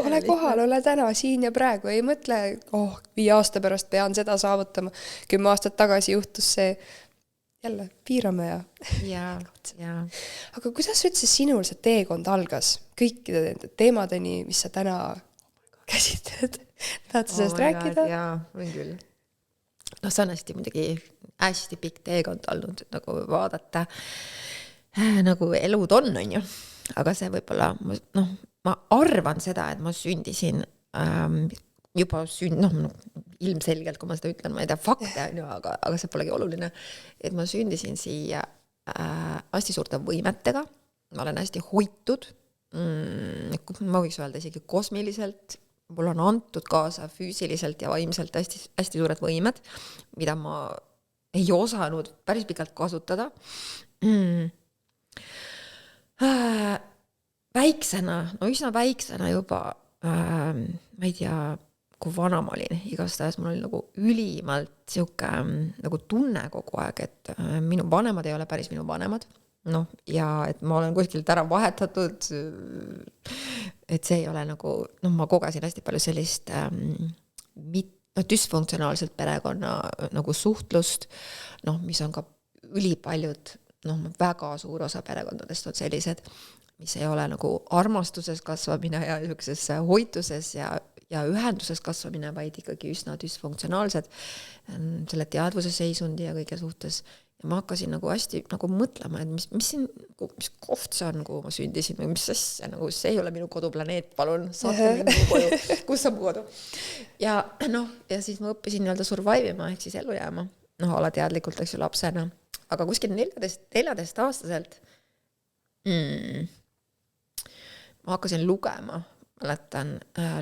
Ole kohal, ole täna, siin ja praegu. Ei mõtle, 5 aasta pärast pean seda saavutama. 10 aastat tagasi juhtus see. Jälle, piirame ja. Aga kuidas üldse sinul see teekond algas? Kõikide nende teemadeni, mis sa täna käsitled? Tahad sa sellest rääkida? Jaa, võin küll. No see on hästi pikk teekond olnud, nagu vaadata, nagu elud on ju. Aga see võib-olla, ma arvan seda, et ma sündisin juba ilmselgelt, kui ma seda ütlen, ma ei tea fakte, aga see polegi oluline, et ma sündisin siia hästi suurte võimetega, ma olen hästi hoitud, ma võiks öelda isegi kosmiliselt, mul on antud kaasa füüsiliselt ja vaimselt hästi suured võimed, mida ma ei osanud päris pikalt kasutada. Üsna väiksena juba, ma ei tea, kui vana ma olin, igastahes mul oli nagu ülimalt siuke nagu tunne kogu aeg, et minu vanemad ei ole päris minu vanemad, ja et ma olen kuskilt ära vahetatud, et see ei ole nagu, ma kogesin hästi palju sellist düsfunktsionaalselt perekonna nagu suhtlust, mis on ka ülipaljud, väga suur osa perekondadest on sellised, mis ei ole nagu armastuses kasvamine ja niisuguses hoituses ja ühenduses kasvamine, vaid ikkagi üsna dysfunktsionaalsed selle teadvuse seisundi ja kõige suhtes. Ja ma hakkasin nagu hästi nagu mõtlema, et mis koht see on, kuhu ma sündisin või mis asja, nagu see ei ole minu koduplaneet, palun, saate minu kodu, kus on mu kodu. Ja siis ma õppisin nii-öelda survivima, ehk siis ellu jääma, alateadlikult, eks ju, lapsena. Aga kuskil 14-aastaselt ma hakkasin lugema, mäletan,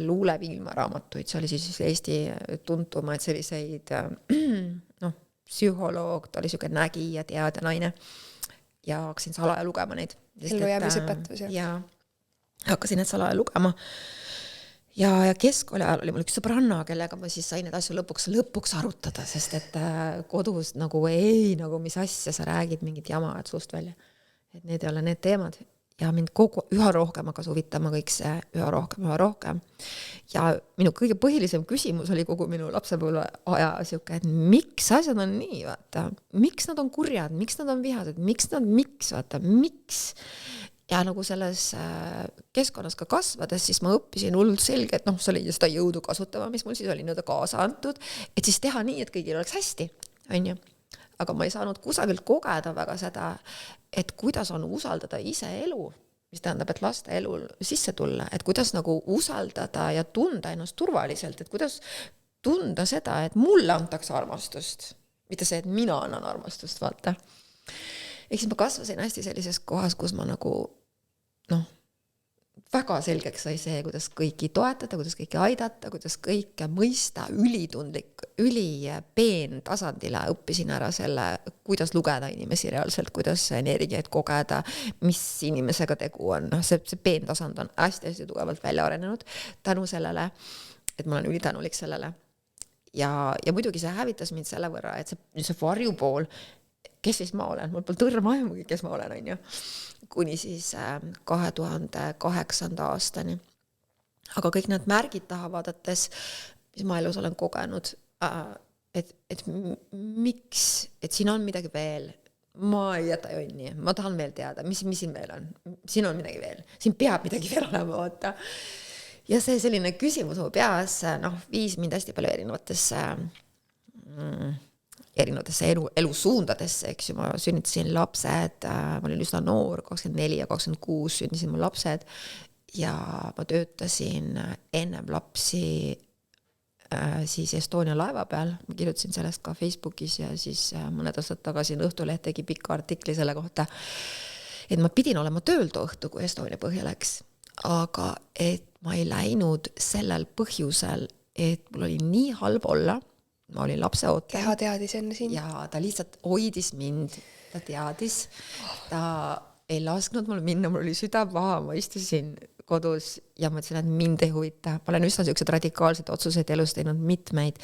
Luule Viilma raamatuid, see oli siis Eesti tuntumaid selliseid, psühholoog, ta oli siuke nägija, teadja naine ja hakkasin salaja lugema neid. Ellujäämise pättus, ja hakkasin need salaja lugema ja keskkooli ajal oli mul üks sõbranna, kellega ma siis sain need asju lõpuks arutada, sest et kodus nagu mis asja sa räägid, mingid jama, et suust välja, et need ei ole need teemad. Ja mind üha rohkem hakkas huvitama kõik see, üha rohkem. Ja minu kõige põhilisem küsimus oli kogu minu lapsepõlve aja siuke, et miks asjad on nii, vaata, miks nad on kurjad, miks nad on vihased, miks? Ja nagu selles keskkonnas ka kasvades, siis ma õppisin hullult selge, et see oli seda jõudu kasutama, mis mul siis oli nõuda kaasa antud, et siis teha nii, et kõigil oleks hästi, on ju. Aga ma ei saanud kusagilt kogeda väga seda, et kuidas on usaldada ise elu, mis tähendab, et laste elul sisse tulla, et kuidas nagu usaldada ja tunda ennast turvaliselt, et kuidas tunda seda, et mulle antakse armastust, mitte see, et mina annan armastust, vaata. Ehk siis ma kasvasin hästi sellises kohas, kus ma nagu, väga selgeks sai see, kuidas kõiki toetada, kuidas kõiki aidata, kuidas kõike mõista, ülitundlik, ülipeen tasandile õppisin ära selle, kuidas lugeda inimesi reaalselt, kuidas energiaid kogeda, mis inimesega tegu on. See peen tasand on hästi tugevalt välja arenenud tänu sellele, et ma olen ülitänulik sellele. Ja muidugi see hävitas mind selle võrra, et see varjupool kes siis ma olen, mul pole tõrma aimugi, kes ma olen, on ju. Kuni siis 2008. aastani. Aga kõik need märgid taha vaadates, mis ma elus olen kogenud, et miks, et siin on midagi veel, ma ei jäta jonni, ma tahan veel teada, mis siin veel on, siin on midagi veel, siin peab midagi veel olema, vaata. Ja see selline küsimus mu peas, viis mind hästi palju erinevatesse elusuundadesse, eks ju, ma sünnitasin lapsed, ma olin üsna noor, 24 ja 26 sündisin mu lapsed ja ma töötasin ennem lapsi siis Estonia laeva peal, ma kirjutasin sellest ka Facebookis ja siis mõned aastad tagasi Õhtuleht tegi pika artikli selle kohta, et ma pidin olema tööl too õhtu, kui Estonia põhja läks, aga et ma ei läinud sellel põhjusel, et mul oli nii halb olla, ma olin lapseootel. Keha teadis enne sind. Ja ta lihtsalt hoidis mind, ta teadis, ta ei lasknud mul minna, mul oli süda paha, ma istusin kodus ja mõtlesin, et mind ei huvita. Ma olen üsna sellised radikaalsed otsuseid elus teinud mitmeid,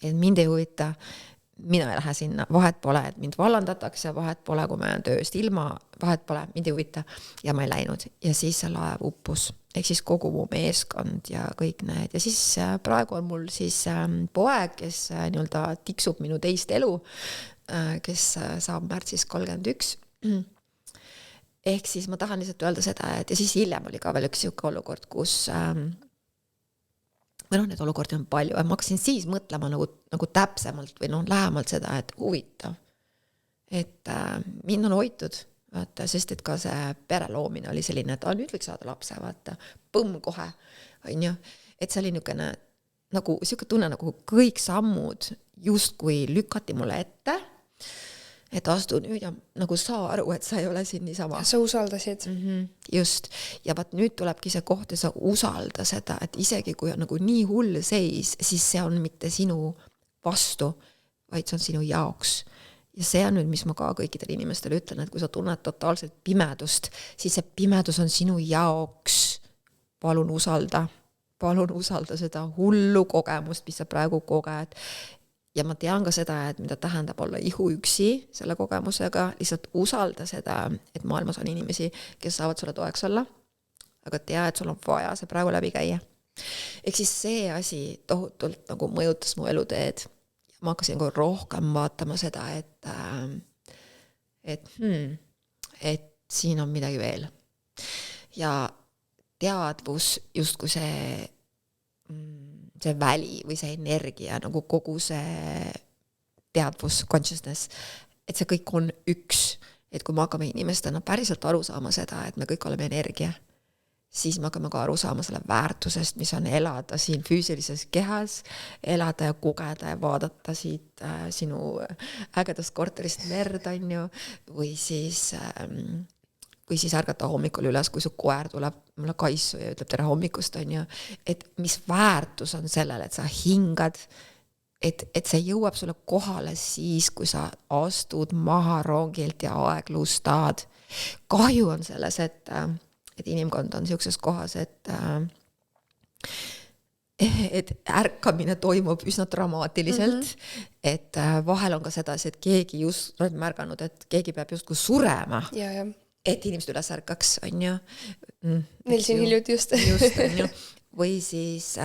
et mind ei huvita, mina ei lähe sinna, vahet pole, et mind vallandatakse, vahet pole, kui ma jään tööst ilma, vahet pole, mind ei huvita ja ma ei läinud. Ja siis see laev uppus, ehk siis kogu mu meeskond ja kõik need. Ja siis praegu on mul siis poeg, kes nii-öelda tiksub minu teist elu, kes saab märtsis 31. Ehk siis ma tahan lihtsalt öelda seda, et ja siis hiljem oli ka veel üks siuke olukord, kus või need olukordi on palju, et ma hakkasin siis mõtlema nagu täpsemalt või lähemalt seda, et huvitav, et mind on hoitud, vaata, sest et ka see pere loomine oli selline, et nüüd võiks saada lapse, vaata, põmm kohe, on ju, et see oli niisugune nagu siuke tunne, nagu kõik sammud justkui lükati mulle ette, et astu nüüd ja nagu saa aru, et sa ei ole siin niisama. Sa usaldasid. Just. Ja vaat nüüd tulebki see koht, et sa usalda seda, et isegi kui on nagu nii hull seis, siis see on mitte sinu vastu, vaid see on sinu jaoks. Ja see on nüüd, mis ma ka kõikidele inimestele ütlen, et kui sa tunned totaalselt pimedust, siis see pimedus on sinu jaoks. Palun usalda seda hullu kogemust, mis sa praegu koged. Ja ma tean ka seda, et mida tähendab olla ihuüksi selle kogemusega, lihtsalt usalda seda, et maailmas on inimesi, kes saavad sulle toeks olla, aga tea, et sul on vaja see praegu läbi käia. Ehk siis see asi tohutult nagu mõjutas mu eluteed. Ma hakkasin nagu rohkem vaatama seda, et siin on midagi veel. Ja teadvus justkui see väli või see energia, nagu kogu see teadvus, consciousness, et see kõik on üks, et kui me hakkame inimestena päriselt aru saama seda, et me kõik oleme energia, siis me hakkame ka aru saama selle väärtusest, mis on elada siin füüsilises kehas, elada ja kogeda ja vaadata siit sinu ägedast korterist merd, on ju, või siis ärgata hommikul üles, kui su koer tuleb mulle kaisu ja ütleb tere hommikust, on ju, et mis väärtus on sellel, et sa hingad, et see jõuab sulle kohale siis, kui sa astud maha rongilt ja aeglustad. Kahju on selles, et inimkond on siukses kohas, et ärkamine toimub üsna dramaatiliselt, et vahel on ka sedasi, et keegi just on märganud, et keegi peab justkui surema. Ja. Et inimesed üles ärkaks, on ju. Neil siin hiljuti just. Just, on ju. Või siis,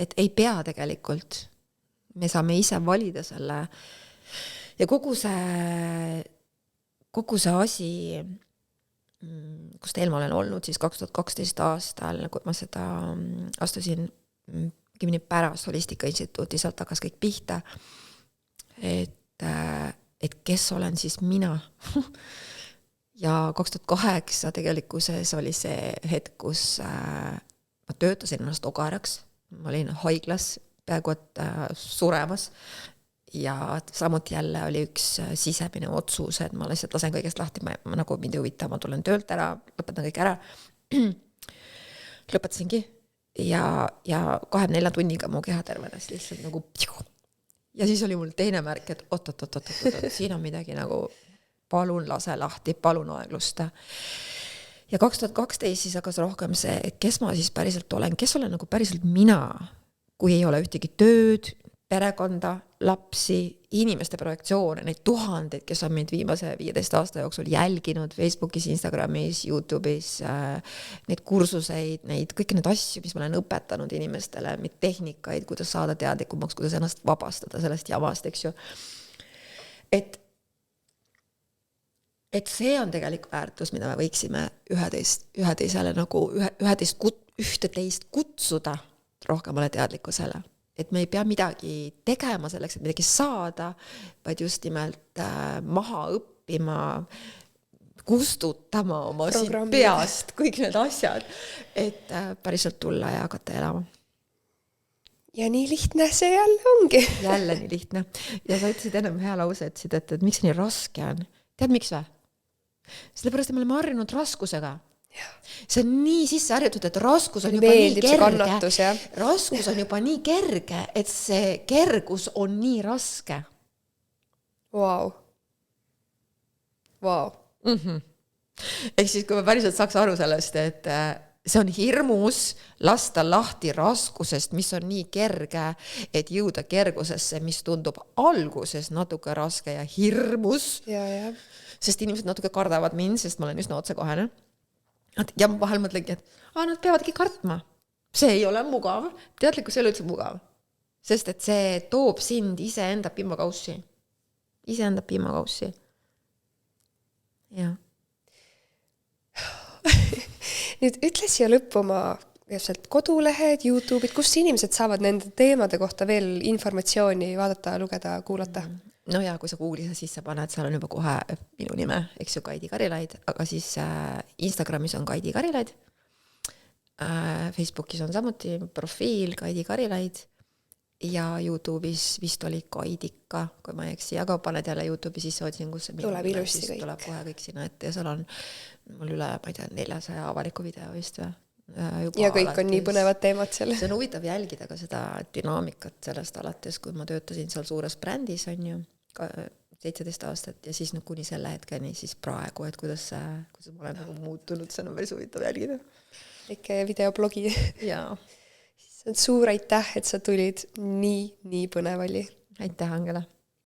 et ei pea tegelikult. Me saame ise valida selle. Ja kogu see asi, kus teil ma olen olnud siis 2012 aastal, kui ma seda astusin pärast Holistika Instituuti, sealt hakkas kõik pihta, et kes olen siis mina. Ja 2008 tegelikkuses oli see hetk, kus ma töötasin ennast ogaraks, ma olin haiglas peaaegu et suremas ja samuti jälle oli üks sisemine otsus, et ma lihtsalt lasen kõigest lahti, ma nagu mind ei huvita, ma tulen töölt ära, lõpetan kõik ära. Lõpetasingi ja 24 tunniga mu keha tervenes lihtsalt nagu ja siis oli mul teine märk, et oot, siin on midagi nagu palun lase lahti, palun aeglusta. Ja 2012 siis hakkas rohkem see, et kes ma siis päriselt olen, kes olen nagu päriselt mina, kui ei ole ühtegi tööd, perekonda, lapsi, inimeste projektsioone, neid tuhandeid, kes on meid viimase 15 aasta jooksul jälginud Facebookis, Instagramis, YouTube'is, neid kursuseid, kõiki neid asju, mis ma olen õpetanud inimestele, neid tehnikaid, kuidas saada teadlikumaks, kuidas ennast vabastada sellest jamast, eks ju. Et see on tegelikult väärtus, mida me võiksime ühteteist kutsuda rohkemale teadlikkusele. Et me ei pea midagi tegema selleks, et midagi saada, vaid just nimelt maha õppima, kustutama oma peast kõik need asjad, et päriselt tulla ja hakata elama. Ja nii lihtne see jälle ongi. Jälle nii lihtne. Ja sa ütlesid ennem hea lause, et miks nii raske on? Tead, miks või? Sellepärast, et me oleme harjunud raskusega. Ja. See on nii sisse harjutud, et raskus on juba nii kerge. Raskus on juba nii kerge, et see kergus on nii raske. Wow. Ehk siis, kui me päriselt saaks aru sellest, et see on hirmus lasta lahti raskusest, mis on nii kerge, et jõuda kergusesse, mis tundub alguses natuke raske ja hirmus. Ja. Sest inimesed natuke kardavad mind, sest ma olen üsna otsekohene. Ja ma vahel mõtlengi, et nad peavadki kartma. See ei ole mugav. Teadlikkus ei ole üldse mugav. Sest et see toob sind iseenda pimmakaussi. Ja. Nüüd ütle siia lõppu oma kodulehed, YouTube'id, kus inimesed saavad nende teemade kohta veel informatsiooni vaadata, lugeda, kuulata? No ja kui sa Google'is sisse paned, seal on juba kohe minu nime, eks ju, Kaidi Karilaid, aga siis Instagramis on Kaidi Karilaid, Facebookis on samuti profiil Kaidi Karilaid ja YouTube'is vist oli Kaidika, kui ma ei eksi, aga paned jälle YouTube'i sisse otsingusse. Tuleb ilusti kõik. Tuleb kohe kõik sinna ette ja seal on mul üle, ma ei tea, 400 avaliku video vist või? Ja kõik on nii põnevad teemad seal. See on huvitav jälgida ka seda dünaamikat sellest alates, kui ma töötasin seal suures brändis, on ju, 17 aastat ja siis kuni selle hetkeni siis praegu, et kuidas ma olen nagu muutunud, see on päris huvitav jälgida. Ikke videoblogi. Jaa. Suur aitäh, et sa tulid, nii põnev oli. Aitäh, Angela.